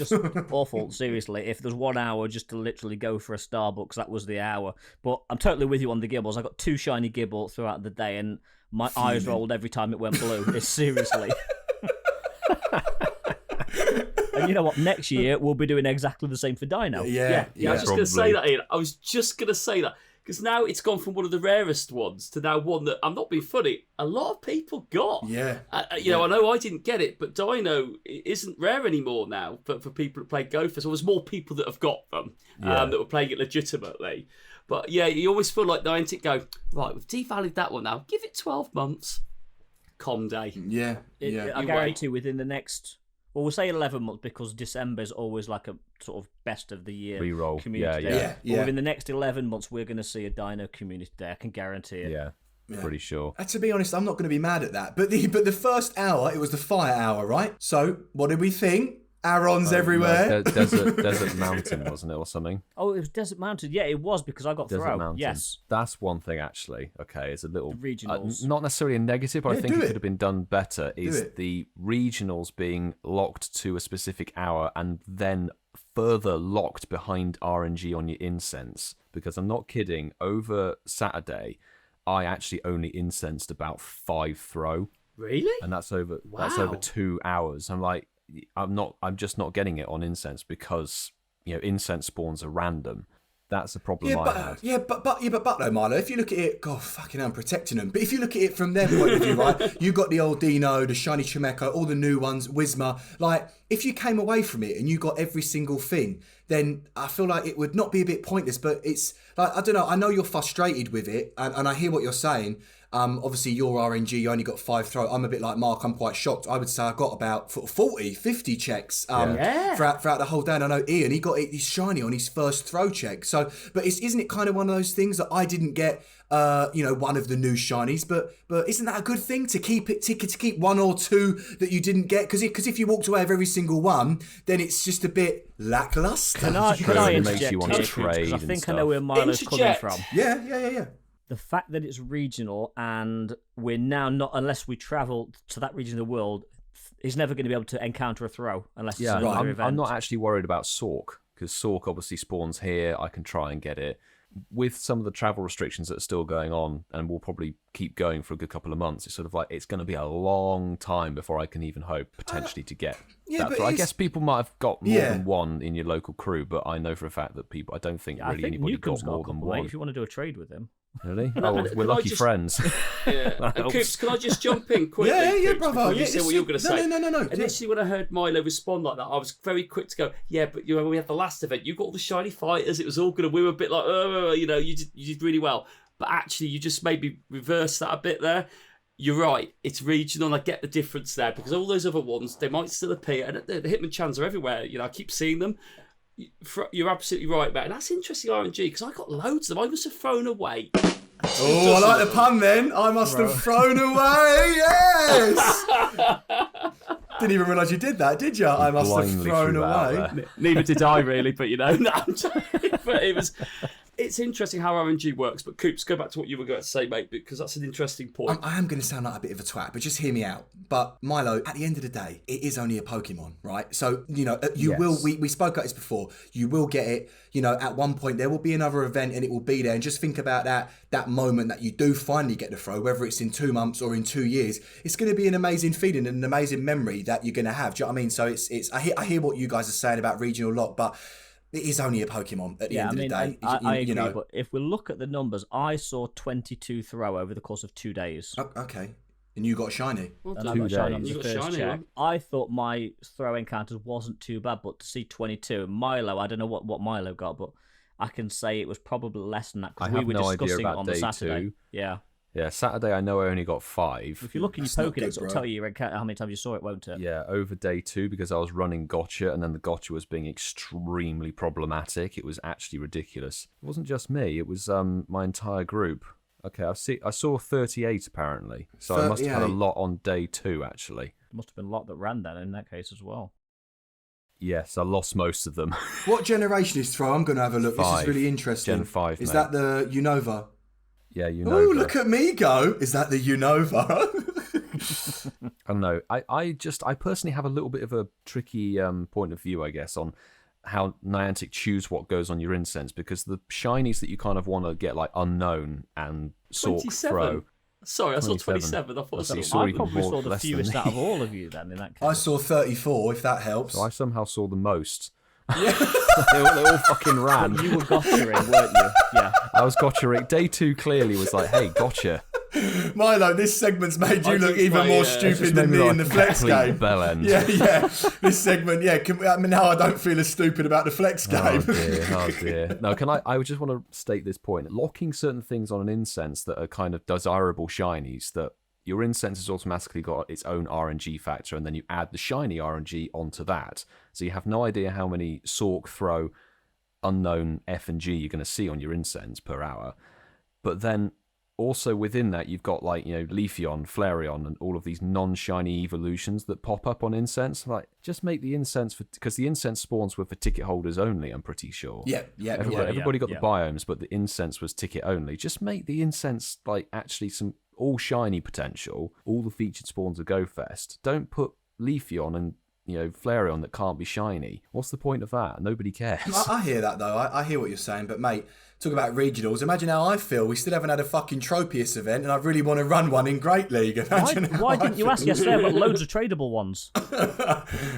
Awful, seriously. If there's 1 hour just to literally go for a Starbucks, that was the hour. But I'm totally with you on the Gibbles. I got 2 shiny Gibble throughout the day, and my eyes rolled every time it went blue. It's seriously. And you know what? Next year we'll be doing exactly the same for Dino. Yeah. I was just going to say that, Ian. I was just going to say that. Because now it's gone from one of the rarest ones to now one that, I'm not being funny, a lot of people got. Yeah. I know I didn't get it, but Dino isn't rare anymore now for people that play Go-Fest. There's more people that have got them that were playing it legitimately. But yeah, you always feel like Niantic go, right, we've devalued that one now. Give it 12 months. Calm day. Yeah. I guarantee within the next... Well, we'll say 11 months, because December is always like a sort of best of the year reroll community day. Yeah. But within the next 11 months, we're going to see a Dino community day. I can guarantee it. Yeah. Pretty sure. To be honest, I'm not going to be mad at that. But the first hour, it was the fire hour, right? So what did we think? Arons everywhere. No, Desert Mountain, wasn't it, or something? Oh, it was Desert Mountain. Yeah, it was, because I got Desert throw. Mountain. Yes. That's one thing, actually. Okay, it's a little... The regionals. Not necessarily a negative, but I think it could have been done better, is it. the regionals being locked to a specific hour and then further locked behind RNG on your incense. Because I'm not kidding, over Saturday, I actually only incensed about 5 throw. Really? And that's over 2 hours. I'm just not getting it on Incensed because, Incensed spawns are random. That's the problem I had. But though, Milo, if you look at it, God, fucking I'm protecting them. But if you look at it from their point of view, right, you got the old Dino, the shiny Chimecho, all the new ones, Whisma. Like, if you came away from it and you got every single thing, then I feel like it would not be a bit pointless. But it's like, I don't know. I know you're frustrated with it, and I hear what you're saying. Obviously, your RNG, you only got 5 throw. I'm a bit like Mark. I'm quite shocked. I would say I got about 40, 50 checks throughout the whole day. And I know Ian, he got his shiny on his first throw check. So, but isn't it kind of one of those things that I didn't get, one of the new shinies? But isn't that a good thing to keep it to keep 1 or 2 that you didn't get? Because if you walked away with every single one, then it's just a bit lackluster. Can I interject? You want to trade? I think I know where Milo's coming from. Yeah. The fact that it's regional and we're now not, unless we travel to that region of the world, is never going to be able to encounter a throw unless it's another event. I'm not actually worried about Sork because Sork obviously spawns here. I can try and get it. With some of the travel restrictions that are still going on and will probably keep going for a good couple of months, it's sort of like it's going to be a long time before I can even hope potentially to get that. I guess people might have got more than one in your local crew, but I know for a fact that I don't think really anybody got more than one. If you want to do a trade with him. Really? We're lucky friends. Coops, can I just jump in quickly? Yeah, brother. You say what you're going to say. No. Initially, when I heard Milo respond like that, I was very quick to go, but when we had the last event, you got all the shiny fighters. It was all good, and we were a bit like, you did really well. But actually, you just maybe reverse that a bit there. You're right. It's regional, and I get the difference there because all those other ones, they might still appear, and the Hitmonchans are everywhere. I keep seeing them. You're absolutely right, Matt. And that's interesting RNG because I got loads of them. I must have thrown away. Oh, I like the pun then. I must have thrown away. Yes. Didn't even realise you did that, did you? I must have thrown away. Neither did I really, but no, I'm joking. But it's interesting how RNG works. But Coops, go back to what you were going to say, mate, because that's an interesting point. I am going to sound like a bit of a twat, but just hear me out. But Milo, at the end of the day, it is only a Pokemon, right? So, you will, we spoke about this before, you will get it, at one point there will be another event and it will be there. And just think about that moment that you do finally get the throw, whether it's in 2 months or in 2 years, it's going to be an amazing feeling and an amazing memory that you're going to have. Do you know what I mean? So I hear what you guys are saying about regional lock, but it is only a Pokemon at the end of the day. I agree, but if we look at the numbers, I saw 22 throw over the course of 2 days. Okay. And you got a shiny. And I got shiny on the first check. I thought my throw encounters wasn't too bad, but to see 22, Milo, I don't know what Milo got, but I can say it was probably less than that because we were discussing it on the Saturday. 2. Yeah. Yeah, Saturday I know I only got 5. If you look in your Pokédex, it'll tell you how many times you saw it, won't it? Yeah, over day 2 because I was running gotcha and then the gotcha was being extremely problematic. It was actually ridiculous. It wasn't just me, it was my entire group. Okay, I saw 38 apparently, so I must have had a lot on day 2 actually. There must have been a lot that ran then in that case as well. Yes, I lost most of them. What generation is throw? I'm going to have a look. 5. This is really interesting. Gen 5, Is that the Unova? Yeah, Unova. Oh, look at me go. Is that the Unova? I don't know. I personally have a little bit of a tricky point of view, I guess, on how Niantic choose what goes on your Incensed, because the shinies that you kind of want to get like unknown and Sork throw. Sorry, I saw 27. I thought I probably saw the fewest out of all of you then in that case. I saw 34, if that helps. So I somehow saw the most. Yeah. they all fucking ran. You were gotchaing, weren't you? Yeah. I was gotchaing. Day 2 clearly was like, hey, gotcha. Milo, this segment's made you look even more stupid than me in the flex game. Bell end. Yeah. This segment, now I don't feel as stupid about the flex game. Oh dear. No, I just want to state this point. Locking certain things on an incense that are kind of desirable shinies, that your incense has automatically got its own RNG factor, and then you add the shiny RNG onto that. So you have no idea how many Sork throw unknown F and G you're going to see on your incense per hour. But then also within that, you've got like, Leafeon, Flareon, and all of these non-shiny evolutions that pop up on incense. Like, just make the incense because the incense spawns were for ticket holders only, I'm pretty sure. Yeah. Everybody got the biomes, but the incense was ticket only. Just make the incense like actually some all shiny potential, all the featured spawns of Go-Fest. Don't put Leafeon and Flareon that can't be shiny. What's the point of that? Nobody cares. I hear that though. I hear what you're saying, but mate, Talk about regionals. Imagine how I feel. We still haven't had a fucking Tropius event, and I really want to run one in Great League. Why didn't you ask yesterday? I've got loads of tradable ones.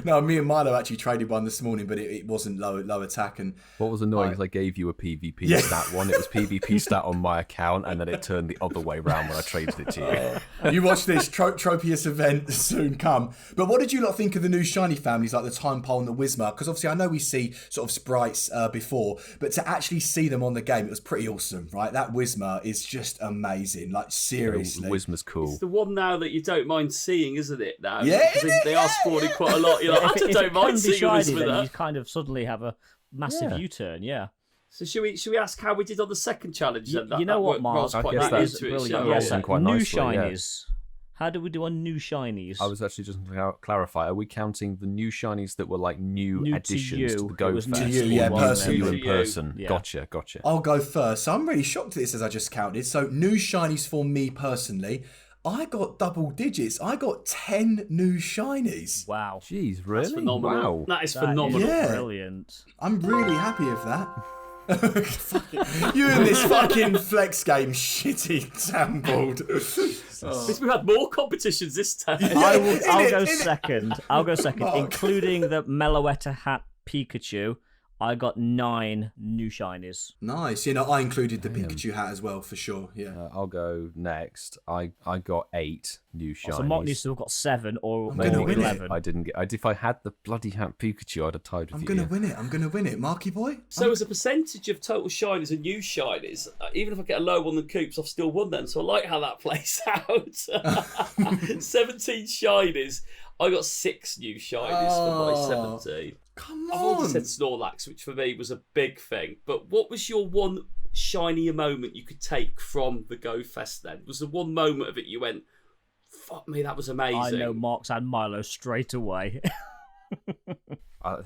No, me and Milo actually traded one this morning, but it wasn't low attack. And what was annoying is I gave you a PvP stat one. It was PvP stat on my account, and then it turned the other way around when I traded it to you. You watch this Tropius event soon come. But what did you lot think of the new shiny families like the Time Pole and the Whismur? Because obviously I know we see sort of sprites before, but to actually see them on the game, it was pretty awesome, right? That Whismur is just amazing. Like, seriously. Whismer's cool. It's the one now that you don't mind seeing, isn't it? Now, Yeah, they are spawning quite a lot. You're like, I don't mind seeing shiny, this with then that. you kind of suddenly have a massive U-turn. Yeah. So should we ask how we did on the second challenge? Then? You know what, Mark? I guess That is that brilliant. rolls in quite new nicely, yeah. shinies. How do we do on new shinies? I was actually just going to clarify. Are we counting the new shinies that were like new to additions to the Go It was Fest? new to you, yeah, one, then. personally. You in To you. person. Yeah. Gotcha. I'll go first. So I'm really shocked at this as I just counted. So new shinies for me personally. I got double digits. I got 10 new shinies. Wow. Jeez, really? That's phenomenal. Wow. That is That phenomenal. is Yeah. brilliant. I'm really happy with that. You in this fucking flex game, shitty tambold. Because we've had more competitions this time. I'll go second. I'll go second, Mark. including the Meloetta hat Pikachu. I got 9 new shinies. Nice. You know, I included the Pikachu hat as well, for sure. Yeah. I'll go next. I got 8 new shinies. So Mark needs to have got 7 or I'm gonna win it. 11. I didn't get. If I had the bloody hat Pikachu, I'd have tied with I'm you. going to win it. I'm going to win it. Marky boy? So as a percentage of total shinies and new shinies, even if I get a low one than Coops, I've still won then. So I like how that plays out. 17 shinies. I got 6 new shinies for my 17. Come I've already on. said Snorlax, which for me was a big thing. But what was your one shinier moment you could take from the Go Fest then? Was the one moment of it you went, fuck me, that was amazing? I know Mark's and Milo straight away.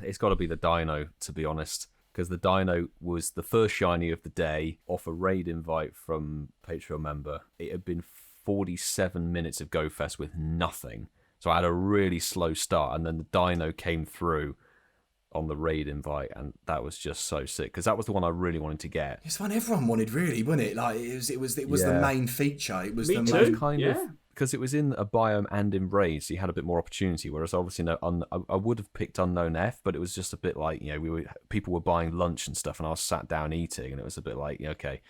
It's got to be the Dino, to be honest, because the Dino was the first shiny of the day off a raid invite from Patreon member. It had been 47 minutes of Go Fest with nothing, so I had a really slow start, and then the Dino came through on the raid invite, and that was just so sick, because that was the one I really wanted to get. It's one everyone wanted, really, wasn't it? Like, it was the main feature. It was Me the too. main... Kind of, because it was in a biome and in raid, so you had a bit more opportunity. Whereas obviously, I would have picked Unknown F, but it was just a bit like, you know, people were buying lunch and stuff, and I was sat down eating, and it was a bit like, okay,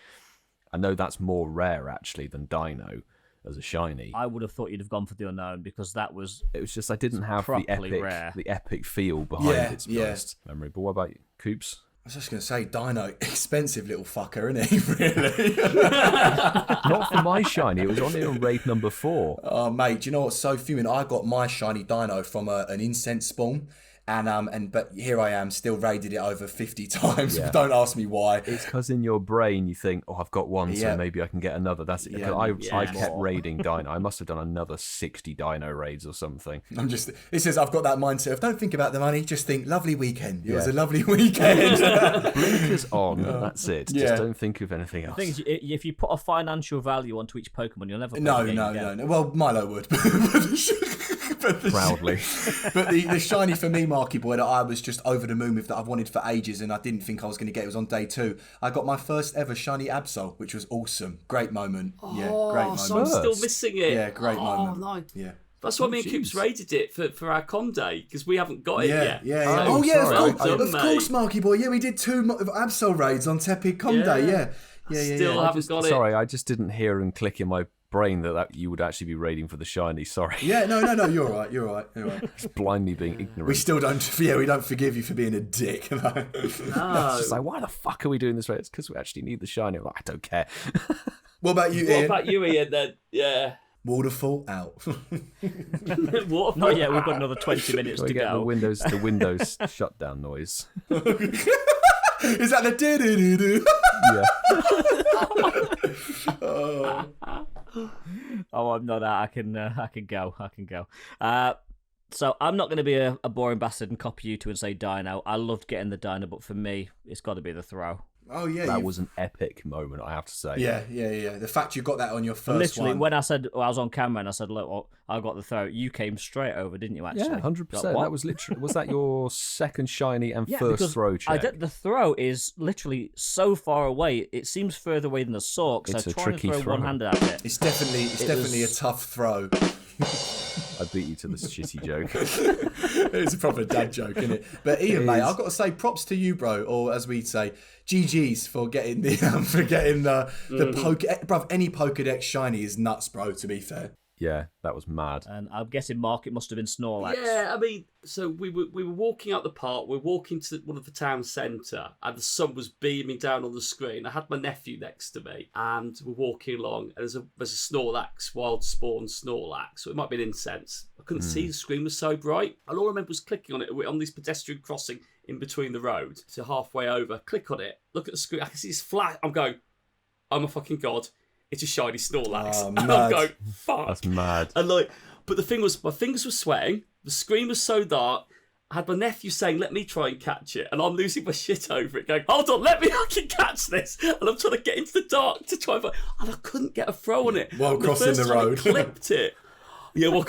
I know that's more rare actually than Dino as a shiny. I would have thought you'd have gone for the unknown because that was. It was just I didn't have properly rare. the epic feel behind its first memory. But what about you, Coops? I was just going to say, Dino, expensive little fucker, isn't he? Really? Not for my shiny. It was on here on raid number 4. Oh, mate, do you know what's so fuming? I got my shiny Dino from an Incensed spawn. But here I am, still raided it over 50 times. Yeah. Don't ask me why. It's because in your brain you think, oh, I've got one, so maybe I can get another. That's it. Yeah. I kept raiding Dino. I must have done another 60 Dino raids or something. It says I've got that mindset of don't think about the money, just think lovely weekend. It was a lovely weekend. Blinkers on, that's it. Yeah. Just don't think of anything else. The thing is, if you put a financial value onto each Pokemon, you'll never play No. the game again. Well, Milo would. Proudly. But the shiny for me, Marky boy, that I was just over the moon with, that I've wanted for ages and I didn't think I was going to get, it was on day 2. I got my first ever shiny Absol, which was awesome. Great moment. Great moment. So I'm still missing it. Yeah, great moment. Nice. Yeah. That's why me and Coops raided it for our con day, because we haven't got it yet. Yeah. Oh, Of sorry. course, Marky boy. Yeah, we did 2 Absol raids on Tepid Com Day. Yeah. Still haven't got it. Sorry, I just didn't hear and click in my brain that you would actually be raiding for the shiny. Sorry. Yeah, no, you're right. Just blindly being ignorant. We still don't. Yeah, we don't forgive you for being a dick. It's just like, why the fuck are we doing this raid? It's because we actually need the shiny. I'm like, I don't care. What about you, What Ian? about you, Ian, then? Yeah. Waterfall out. What? Not yet. We've got another 20 minutes We to get go. the Windows shutdown noise. Is that the do-do-do-do? Yeah. Oh, I'm not out. I can go. So I'm not going to be a boring bastard and copy you two and say Dino. I loved getting the Dino, but for me, it's got to be the throw. Oh yeah, That was an epic moment, I have to say. Yeah. The fact you got that on your first Literally, one. when I said I was on camera and I said, "Look, I got the throw," you came straight over, didn't you? Actually, Yeah, 100%. Like, what? That was literally. Was that your second shiny and Yeah, first because throw check? the throw is literally so far away. It seems further away than the saw. It's So a trying to tricky throw throw. one-handed at it. It's definitely a tough throw. I beat you to this shitty joke. It's a proper dad joke, isn't it? But Ian, mate, I've got to say props to you, bro, or as we'd say, GG's for getting the bruv, any Pokédex shiny is nuts, bro, to be fair. Yeah, that was mad. And I'm guessing, Mark, it must have been Snorlax. Yeah, I mean, so we were walking out the park. We're walking to one of the town centre, and the sun was beaming down on the screen. I had my nephew next to me, and we're walking along. And there's a Snorlax, wild spawn Snorlax. So it might be an Incensed. I couldn't see, the screen was so bright. And all I remember was clicking on it. We're on this pedestrian crossing in between the road. So halfway over, click on it, look at the screen. I can see this flash. I'm going, oh my fucking God. It's a shiny Snorlax. Oh, and I'm mad. going, fuck. That's mad. And but the thing was, my fingers were sweating. The screen was so dark. I had my nephew saying, let me try and catch it. And I'm losing my shit over it, going, hold on, let me fucking catch this. And I'm trying to get into the dark to try and find. And I couldn't get a throw on it. While crossing the road. I clipped it. Yeah, well,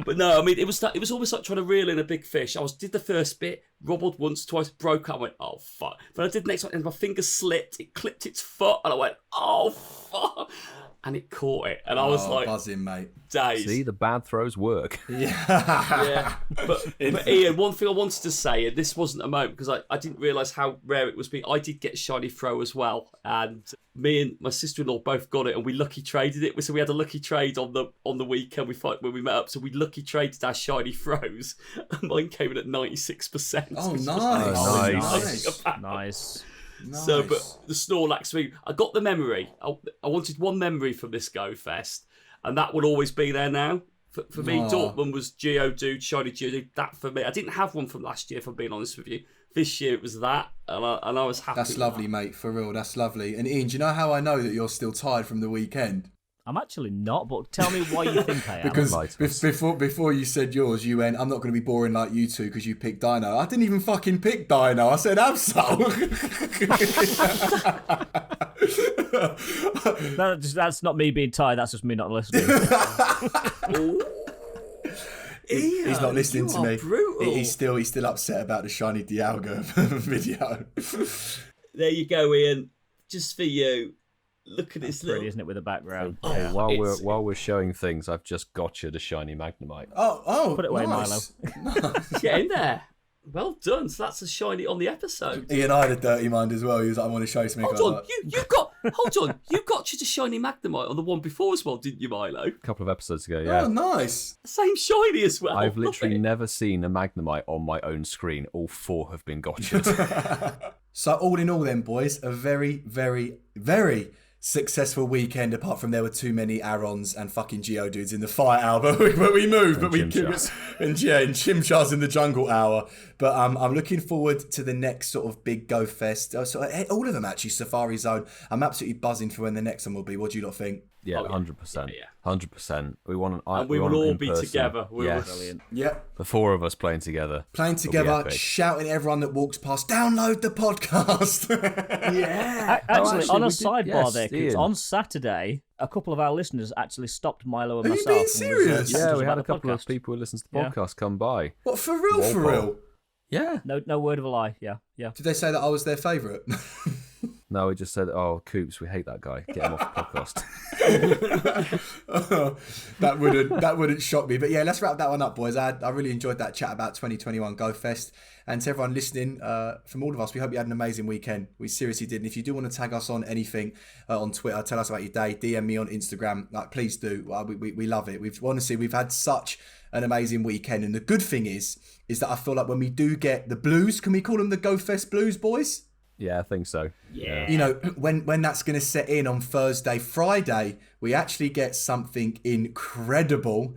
but no, I mean, it was almost like trying to reel in a big fish. Did the first bit, wobbled once, twice, broke up. I went, oh fuck. But I did the next one, and my finger slipped. It clipped its foot, and I went, oh fuck. And it caught it, and I was like, buzzing, mate. Days. See, the bad throws work. Yeah, but Ian, one thing I wanted to say, and this wasn't a moment because I didn't realise how rare it was. I did get a shiny throw as well, and me and my sister-in-law both got it, and we lucky traded it. So we had a lucky trade on the weekend when we met up. So we lucky traded our shiny throws, and mine came in at 96%. Oh, which was nice. Nice. So, but the Snorlax thing, I got the memory. I wanted one memory from this Go Fest, and that will always be there now. For me, Dortmund was Geodude, shiny Geodude. That for me, I didn't have one from last year, if I'm being honest with you. This year it was that, and I was happy. That's lovely, mate, for real. That's lovely. And Ian, do you know how I know that you're still tired from the weekend? I'm actually not, but tell me why you think I am. Because before you said yours, you went, I'm not going to be boring like you two because you picked Dino. I didn't even fucking pick Dino. I said Absol. That's not me being tired. That's just me not listening. He's not listening to me. Brutal. He's still upset about the shiny Dialga video. There you go, Ian. Just for you. Look at this Pretty, little. isn't it, with the background? Oh, Yeah. while we're showing things, I've just gotcha'd a shiny Magnemite. Oh, Put it away, nice. Get in there. Well done. So that's a shiny on the episode. Ian, I had a dirty mind as well. He was like, I want to show you something. Hold on, you got a shiny Magnemite on the one before as well, didn't you, Milo? A couple of episodes ago, yeah. Oh, nice. Same shiny as well. I've literally Look. never seen a Magnemite on my own screen. All four have been gotcha'd. So all in all then, boys, a very, very, very successful weekend, apart from there were too many Arons and fucking Geodudes in the fight hour, but we moved, but we Chimchars. and Chimchars in the jungle hour. But I'm looking forward to the next sort of big Go Fest. All of them actually, Safari Zone. I'm absolutely buzzing for when the next one will be. What do you lot think? Yeah, Oh, yeah. 100%. Yeah. 100%. We want an And we want will an all be in-person. together. Yes. Brilliant. Yeah. The four of us playing together. Playing It'll be together, epic. shouting at everyone that walks past, download the podcast. Yeah. Actually, on a we did- sidebar yes, there, Coops, Ian. on Saturday, a couple of our listeners actually stopped Milo and Are you myself. being and was, serious? chatting to Yeah, us we about had a the couple of podcast. people who listen to the Yeah. podcast come by. What, for real, for Waterfall. real? Yeah. No word of a lie. Yeah. Did they say that I was their favourite? No, we just said, oh, Coops, we hate that guy. Get him off the podcast. that wouldn't shock me. But yeah, let's wrap that one up, boys. I really enjoyed that chat about 2021 Go Fest. And to everyone listening, from all of us, we hope you had an amazing weekend. We seriously did. And if you do want to tag us on anything on Twitter, tell us about your day, DM me on Instagram, please do. We love it. We've had such an amazing weekend. And the good thing is that I feel like when we do get the blues, can we call them the Go Fest blues, boys? Yeah, I think so. Yeah. You know, when that's going to set in on Thursday, Friday, we actually get something incredible.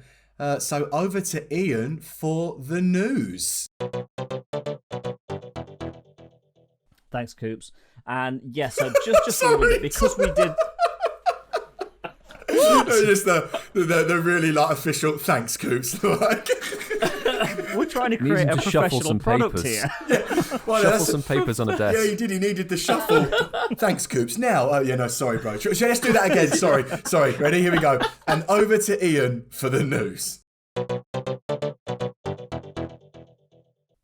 So over to Ian for the news. Thanks, Coops. And yes, so just a little bit, because we did. Just the really like official thanks, Coops. We're trying to Needs create him a to shuffle professional some product papers. here. Well, Shuffle some papers on a desk. Yeah, he did. He needed the shuffle. Thanks, Coops. Now, oh yeah, no, sorry, bro. Let's do that again. Sorry. Ready? Here we go. And over to Ian for the news.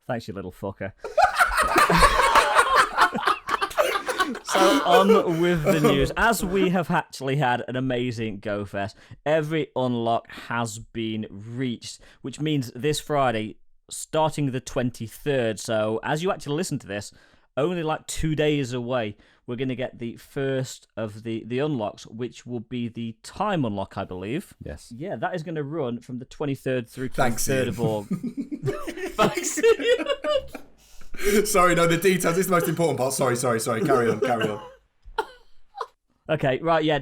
Thanks, you little fucker. So on with the news. As we have actually had an amazing GoFest, every unlock has been reached, which means this Friday, starting the 23rd. So as you actually listen to this, only like 2 days away, we're going to get the first of the unlocks, which will be the time unlock, I believe. Yes. Yeah, that is going to run from the 23rd through to Thanks, the 3rd Ian. of August. Thanks. Sorry, no, the details. This is the most important part. Sorry. Carry on. Okay, right, yeah.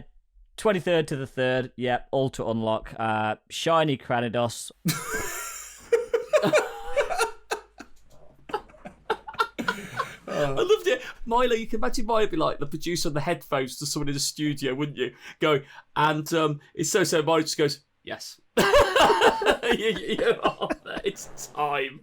23rd to the 3rd, yeah, all to unlock. Shiny Cranidos. I loved it. Milo, you can imagine Milo be like the producer on the headphones to someone in the studio, wouldn't you? Going, and it's so Milo just goes, yes. It's time.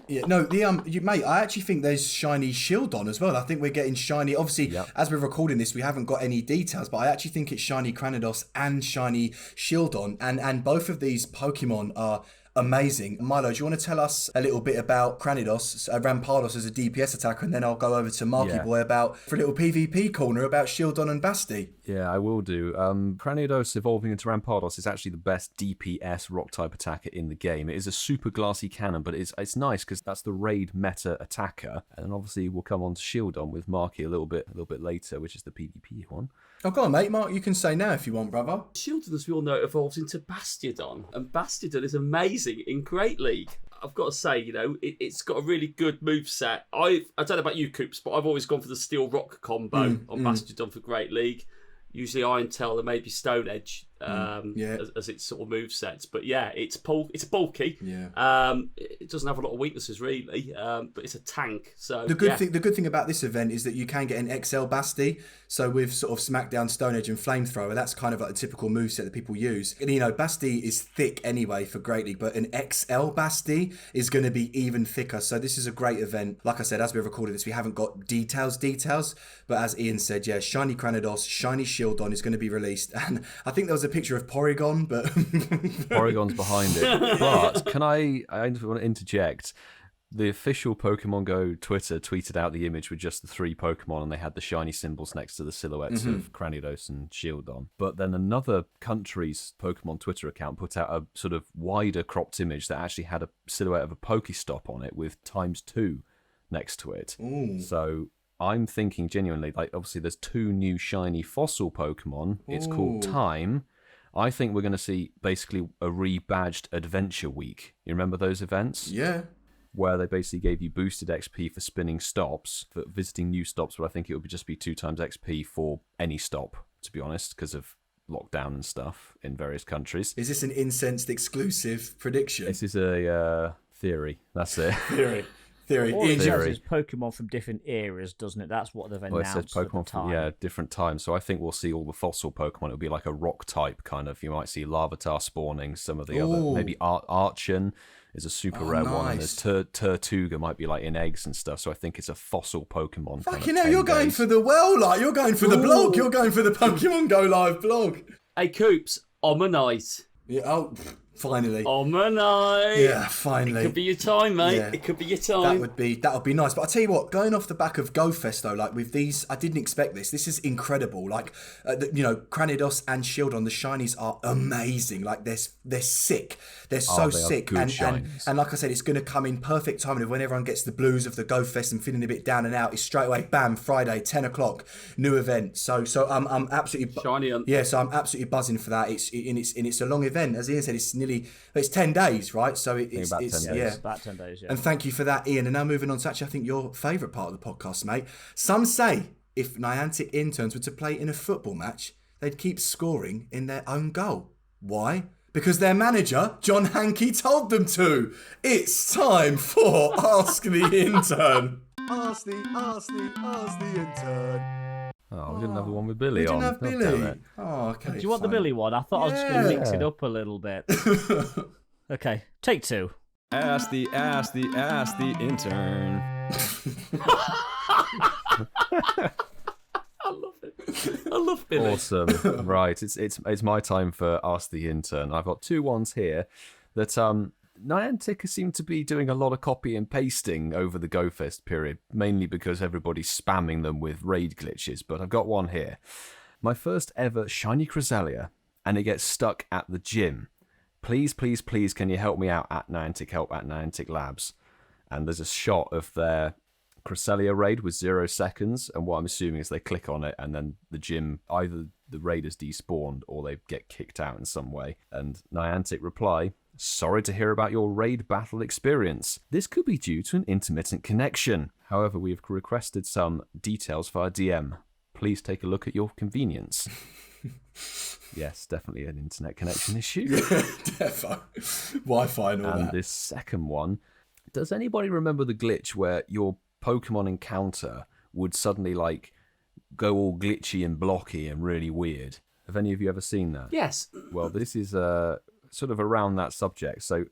Yeah, no, mate, I actually think there's shiny Shieldon as well. I think we're getting shiny. Obviously, as we're recording this, we haven't got any details, but I actually think it's shiny Cranidos and shiny Shieldon, and both of these Pokemon are amazing. Milo, do you want to tell us a little bit about Cranidos, Rampardos as a DPS attacker, and then I'll go over to Marky Boy for a little PvP corner about Shieldon and Basti. Yeah, I will do. Cranidos evolving into Rampardos is actually the best DPS rock-type attacker in the game. It is a super glassy cannon, but it's nice because that's the raid meta attacker. And obviously we'll come on to Shieldon with Marky a little bit later, which is the PvP one. Oh, go on, mate. Mark, you can say now if you want, brother. Shieldon, as we all know, evolves into Bastiodon, and Bastiodon is amazing in Great League. I've got to say, it's got a really good moveset. I don't know about you, Coops, but I've always gone for the Steel Rock combo on Bastiodon for Great League. Usually Iron Tail and maybe Stone Edge as its sort of movesets. But yeah, it's bulky. Yeah. It doesn't have a lot of weaknesses really, but it's a tank. So the good thing about this event is that you can get an XL Basti. So with sort of Smackdown, Stone Edge and Flamethrower, that's kind of like the typical moveset that people use. And Basti is thick anyway for Great League, but an XL Basti is going to be even thicker. So this is a great event. Like I said, as we recorded this, we haven't got details, but as Ian said, yeah, shiny Cranidos, shiny Shieldon is going to be released. And I think there was a picture of Porygon, but Porygon's behind it. But I want to interject. The official Pokemon Go Twitter tweeted out the image with just the 3 Pokemon, and they had the shiny symbols next to the silhouettes of Cranidos and Shieldon. But then another country's Pokemon Twitter account put out a sort of wider cropped image that actually had a silhouette of a Pokestop on it with ×2 next to it. Ooh. So I'm thinking genuinely, like, obviously there's 2 new shiny fossil Pokemon. It's called Time. I think we're going to see basically a rebadged Adventure Week. You remember those events? Yeah. Where they basically gave you boosted XP for spinning stops, for visiting new stops, but I think it would just be 2 times XP for any stop, to be honest, because of lockdown and stuff in various countries. Is this an Incensed exclusive prediction? This is a theory. That's it. Theory. All it Ian, says is Pokemon from different eras, doesn't it? That's what they've announced. Well, it says Pokemon at the time. from different times. So I think we'll see all the fossil Pokemon. It'll be like a rock type kind of. You might see Larvitar spawning. Some of the other, maybe Archon is a super rare one, and there's Turtuga might be like in eggs and stuff. So I think it's a fossil Pokemon. Fucking hell, you're going for the you're going for the blog. You're going for the Pokemon Go Live blog. Hey, Coops, Omanyte. Yeah. Finally. Omanyte. Yeah, finally. It could be your time, mate. Yeah. It could be your time. That would be nice. But I'll tell you what, going off the back of GoFest though, like with these, I didn't expect this. This is incredible. Like, Cranidos and Shieldon, the shinies are amazing. Like they're sick. They're so sick. And like I said, it's going to come in perfect time. And when everyone gets the blues of the GoFest and feeling a bit down and out, it's straight away, bam, Friday, 10 o'clock, new event. So I'm absolutely shiny. So I'm absolutely buzzing for that. It's a long event, as Ian said. It's 10 days, right? So it's about 10 days. Yeah, about 10 days. Yeah. And thank you for that, Ian. And now moving on to actually, I think your favourite part of the podcast, mate. Some say if Niantic interns were to play in a football match, they'd keep scoring in their own goal. Why? Because their manager, John Hankey, told them to. It's time for Ask the Intern. Ask the Intern. Oh, we didn't have the one with Billy on. We didn't have Billy. Oh, okay. Do you want the Billy one? I thought I was just going to mix it up a little bit. Okay, take 2. Ask the intern. I love it. I love Billy. Awesome. Right, it's my time for Ask the Intern. I've got 2 ones here that Niantic seem to be doing a lot of copy and pasting over the GoFest period, mainly because everybody's spamming them with raid glitches, but I've got one here. My first ever shiny Cresselia, and it gets stuck at the gym. Please, please, please, can you help me out at Niantic Help at Niantic Labs? And there's a shot of their Cresselia raid with 0 seconds, and what I'm assuming is they click on it and then the gym, either the raid is despawned or they get kicked out in some way. And Niantic reply, sorry to hear about your raid battle experience. This could be due to an intermittent connection. However, we have requested some details via DM. Please take a look at your convenience. Yes, definitely an internet connection issue. Defo. Wi-Fi and all that. And this second one, does anybody remember the glitch where your Pokemon encounter would suddenly like go all glitchy and blocky and really weird? Have any of you ever seen that? Yes. Well, this is sort of around that subject. So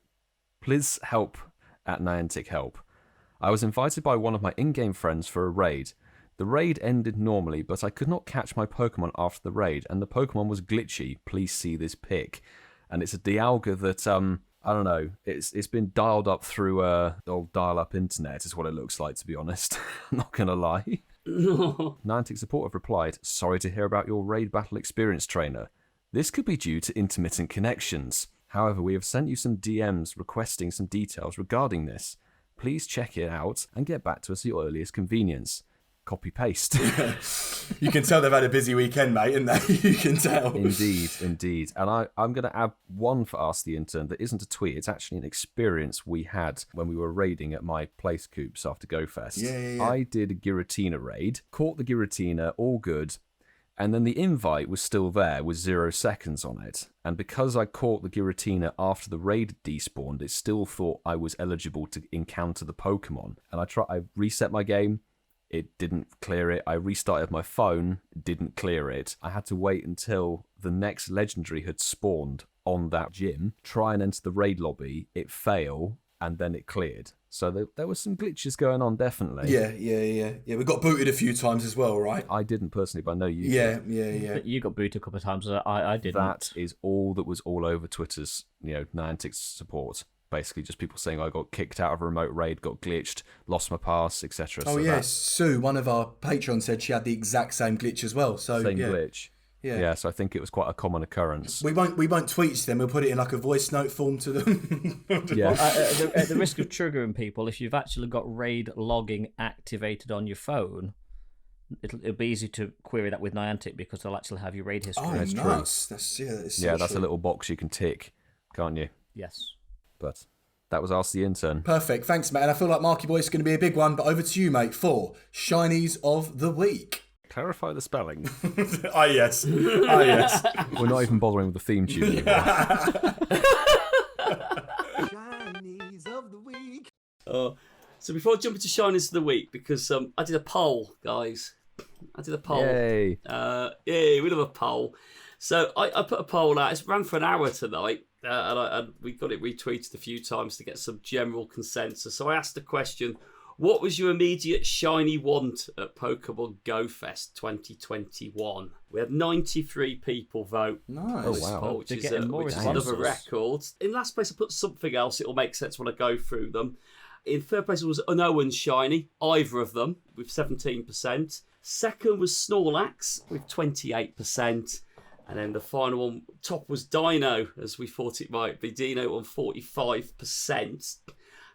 please help at Niantic Help. I was invited by one of my in-game friends for a raid. The raid ended normally, but I could not catch my Pokemon after the raid, and the Pokemon was glitchy. Please see this pic. And it's a Dialga that, I don't know, it's been dialed up through the old dial-up internet is what it looks like, to be honest. I'm not going to lie. Niantic support have replied, sorry to hear about your raid battle experience, trainer. This could be due to intermittent connections. However, we have sent you some DMs requesting some details regarding this. Please check it out and get back to us at your earliest convenience. Copy paste. You can tell they've had a busy weekend, mate, isn't they? You can tell. Indeed. And I'm going to add one for Ask the Intern that isn't a tweet. It's actually an experience we had when we were raiding at my place, Coops, after GoFest. Yeah. I did a Giratina raid, caught the Giratina, all good. And then the invite was still there with 0 seconds on it. And because I caught the Giratina after the raid despawned, it still thought I was eligible to encounter the Pokemon. And I reset my game. It didn't clear it. I restarted my phone, didn't clear it. I had to wait until the next legendary had spawned on that gym, try and enter the raid lobby, it failed, and then it cleared. So there were some glitches going on, definitely. Yeah. We got booted a few times as well, right? I didn't personally, but I know you did. Yeah. But you got booted a couple of times. I didn't. That is all that was all over Twitter's, Niantic's support. Basically, just people saying I got kicked out of a remote raid, got glitched, lost my pass, etc. Oh, yes. Sue, one of our patrons, said she had the exact same glitch as well. So same glitch. Yeah, so I think it was quite a common occurrence. We won't tweet to them. We'll put it in like a voice note form to them. Yeah. At the risk of triggering people, if you've actually got raid logging activated on your phone, it'll be easy to query that with Niantic because they'll actually have your raid history. Oh, that's nice. True. That's a little box you can tick, can't you? Yes. But that was Ask the Intern. Perfect. Thanks, mate. And I feel like Marky Boy is going to be a big one, but over to you, mate, for Shinies of the Week. Clarify the spelling. Yes. We're not even bothering with the theme tune anymore. Shinies of the Week. So before I jump into Shinies of the Week, because I did a poll, guys. Yay. We love a poll. So I put a poll out. It's ran for an hour tonight. And we got it retweeted a few times to get some general consensus. So I asked the question, what was your immediate shiny want at Pokemon Go-Fest 2021? We had 93 people vote. Nice. Oh, wow. Poll, which is another record. In last place, I put something else. It'll make sense when I go through them. In third place was Unown's shiny, either of them, with 17%. Second was Snorlax, with 28%. And then the final one, top was Dino, as we thought it might be. Dino on 45%.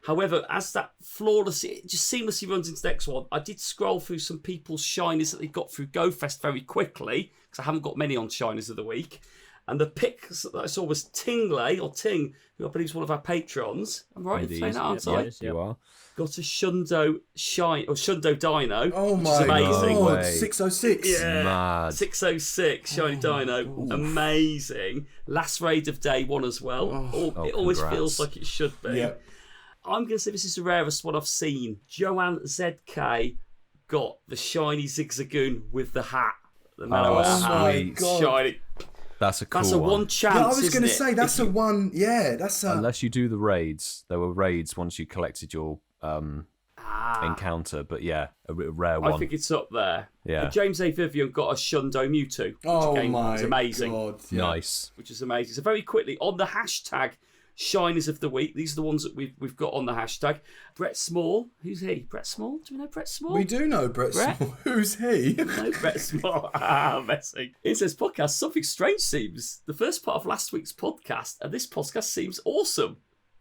However, as that it just seamlessly runs into the next one. I did scroll through some people's shinies that they got through GoFest very quickly, because I haven't got many on shinies of the week. And the pick that I saw was Ting, who I believe is one of our patrons. I'm right in saying that, aren't I? Yes, you are. Got a Shundo Dino. Oh which my is amazing. God, 606. Yeah, Mad. 606 shiny Dino, amazing. Last raid of day one as well. It always congrats. feels like it should be. Yeah. I'm going to say this is the rarest one I've seen. Joanne ZK got the shiny Zigzagoon with the hat. The Mellow hat. sweet. God. Shiny. That's a cool That's a one. chance. Yeah, I was going to say that's a one. Yeah, that's a. Unless you do the raids. There were raids once you collected your encounter, but yeah, a rare one. I think it's up there. Yeah. And James A. Vivian got a Shundo Mewtwo. Which was amazing. God. Yeah. Nice. Which is amazing. So very quickly, on the hashtag Shinies of the Week, these are the ones that we've got on the hashtag. Brett Small. Who's he? Brett Small? Do we know Brett Small? We do know Brett Small. Who's he? No, Brett Small. Messing. It says podcast, something strange seems. The first part of last week's podcast, and this podcast seems awesome.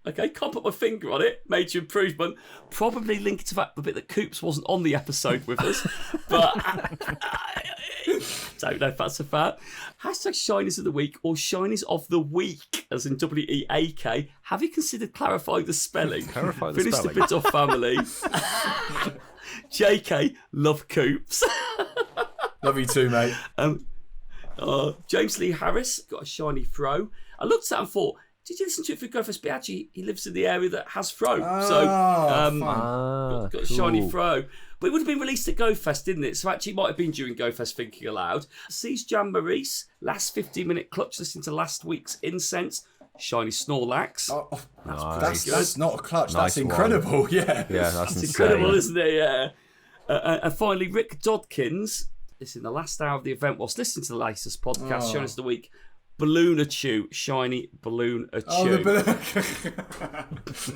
Okay, can't put my finger on it. Major improvement. Probably linked to the bit that Coops wasn't on the episode with us. But don't know if that's a fact. Hashtag Shinies of the Week or Shinies of the Week, as in WEAK. Have you considered clarifying the spelling? Clarify the Finish spelling. the bit off family. JK, love Coops. Love you too, mate. James Lee Harris got a shiny throw. I looked at it and thought, did you listen to it for GoFest? But actually, he lives in the area that has throw. Got a shiny throw. But it would have been released at GoFest, didn't it? So actually, it might have been during GoFest thinking aloud. Sees Jan Maurice, last 15-minute clutch, listening to last week's Incense. Shiny Snorlax. That's not a clutch. Nice that's incredible. one. Yeah. Yeah, that's incredible, isn't it? Yeah. And finally, Rick Dodkins. This in the last hour of the event, whilst listening to the latest podcast, Shinies of the Week. Balloon-a-chew, shiny Balloon-a-chew. The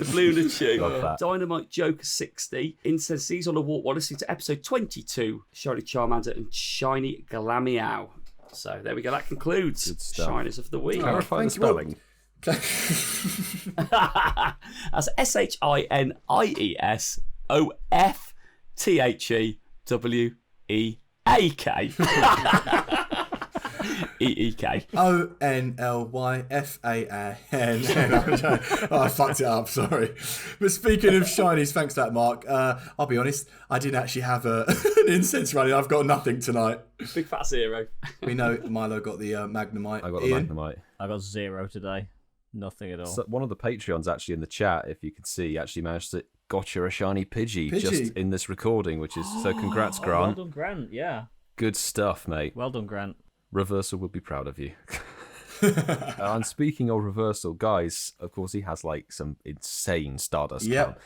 Balloon-a-chew. Dynamite Joker 60. Incensed on a walk while listening to episode 22. Shiny Charmander and Shiny Galamiao. So there we go. That concludes Shinies of the Week. Clarify the spelling. That's SHINIESOFTHEWEAK. EEK. ONLYFAN. I fucked it up, sorry. But speaking of shinies, thanks for that, Mark. I'll be honest, I didn't actually have an incense running. I've got nothing tonight. Big fat zero. We know Milo got the Magnemite. I got the Magnemite. I got 0 today. Nothing at all. So one of the Patreons actually in the chat, if you can see, actually managed to gotcha a shiny Pidgey just in this recording, which is so congrats, Grant. Well done, Grant. Yeah. Good stuff, mate. Well done, Grant. Reversal would be proud of you. And speaking of Reversal, guys, of course, he has like some insane Stardust count.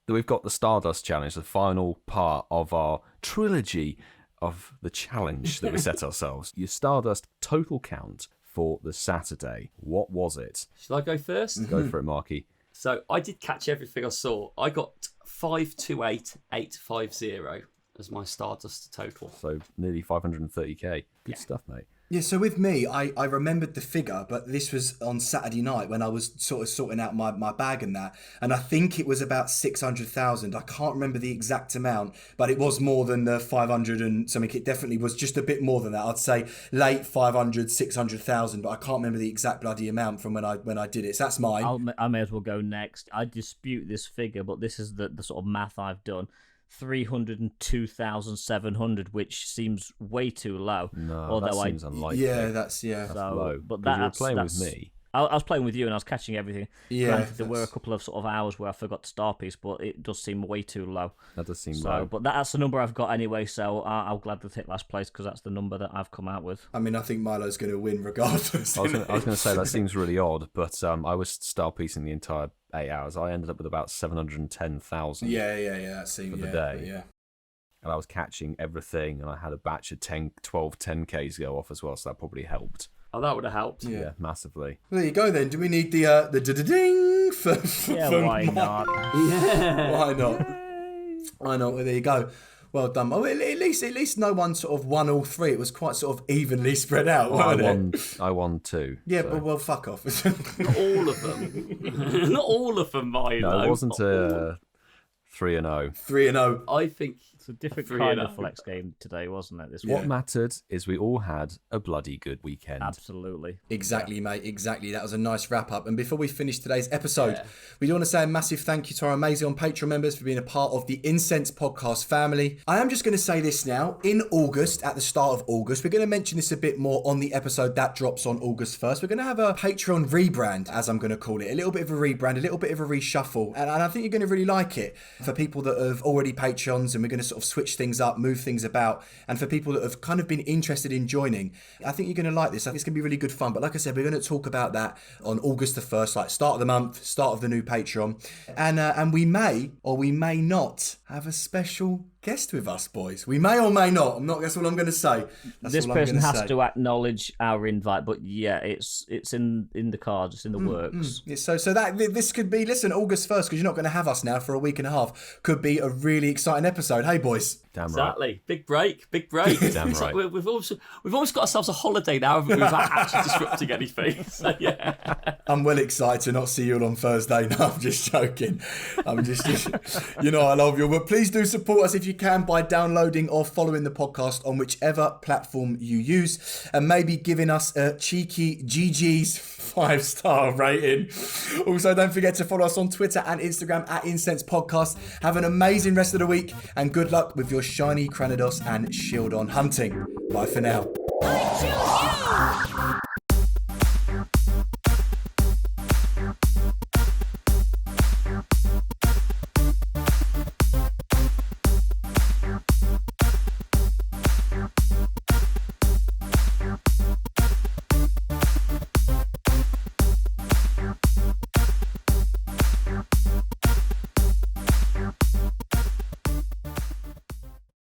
We've got the Stardust Challenge, the final part of our trilogy of the challenge that we set ourselves. Your Stardust total count for the Saturday. What was it? Shall I go first? Go for it, Marky. So I did catch everything I saw. I got 528850 as my Stardust total. So nearly 530k. Good stuff, mate. Yeah, so with me, I remembered the figure, but this was on Saturday night when I was sort of sorting out my bag and that. And I think it was about 600,000. I can't remember the exact amount, but it was more than the 500 and something. It definitely was just a bit more than that. I'd say late 500, 600,000, but I can't remember the exact bloody amount from when I did it. So that's mine. I may as well go next. I dispute this figure, but this is the sort of math I've done. 302,700, which seems way too low. No, that seems unlikely. Yeah, that's low. But you were playing with me. I was playing with you and I was catching everything. Yeah, granted, there were a couple of sort of hours where I forgot to star piece, but it does seem way too low. That does seem low. But that's the number I've got anyway, so I'll gladly take last place because that's the number that I've come out with. I mean, I think Milo's going to win regardless. I was going to say that seems really odd, but I was star piecing the entire 8 hours. I ended up with about 710,000. Yeah. That seemed for the day. Yeah. And I was catching everything, and I had a batch of 12 10Ks go off as well, so that probably helped. Oh, that would have helped. Yeah, massively. Well, there you go then. Do we need the ding for why Mark? not? Yeah. Why not? I know. Well, there you go. Well done. Oh, at least no one sort of won all three. It was quite sort of evenly spread out. Well, I won 2. Yeah, so. but well, fuck off. Not all of them. Not all of them, Milo. No, it wasn't 3-0. 3-0. I think It's a different kind of flex game today, wasn't it? This What mattered is we all had a bloody good weekend. Absolutely. Exactly, mate. Exactly. That was a nice wrap up. And before we finish today's episode, we do want to say a massive thank you to our amazing Patreon members for being a part of the Incensed podcast family. I am just going to say this now. In August, at the start of August, we're going to mention this a bit more on the episode that drops on August 1st. We're going to have a Patreon rebrand, as I'm going to call it. A little bit of a rebrand, a little bit of a reshuffle. And I think you're going to really like it. For people that have already Patreons, and we're going to sort sort of switch things up, move things about. And for people that have kind of been interested in joining, I think you're going to like this. I think it's going to be really good fun. But like I said, we're going to talk about that on August the 1st, like start of the month, start of the new Patreon. And we may or we may not have a special guest with us, boys. We may or may not. That's all I'm going to say. This person has to acknowledge our invite, but yeah, it's in the cards, it's in the works. So that this could be, listen, August 1st, because you're not going to have us now for a week and a half, could be a really exciting episode. Hey, boys. Damn right. Exactly. Big break. Damn It's right. like we've almost got ourselves a holiday now, haven't we, without actually disrupting anything. So, yeah. I'm well excited to not see you all on Thursday. No, I'm just joking. I'm just you know, I love you. But please do support us if you can by downloading or following the podcast on whichever platform you use, and maybe giving us a cheeky GG's 5-star rating. Also, don't forget to follow us on Twitter and Instagram at Incensed Podcast. Have an amazing rest of the week, and good luck with your shiny Cranidos and Shieldon hunting. Bye for now. I choose you!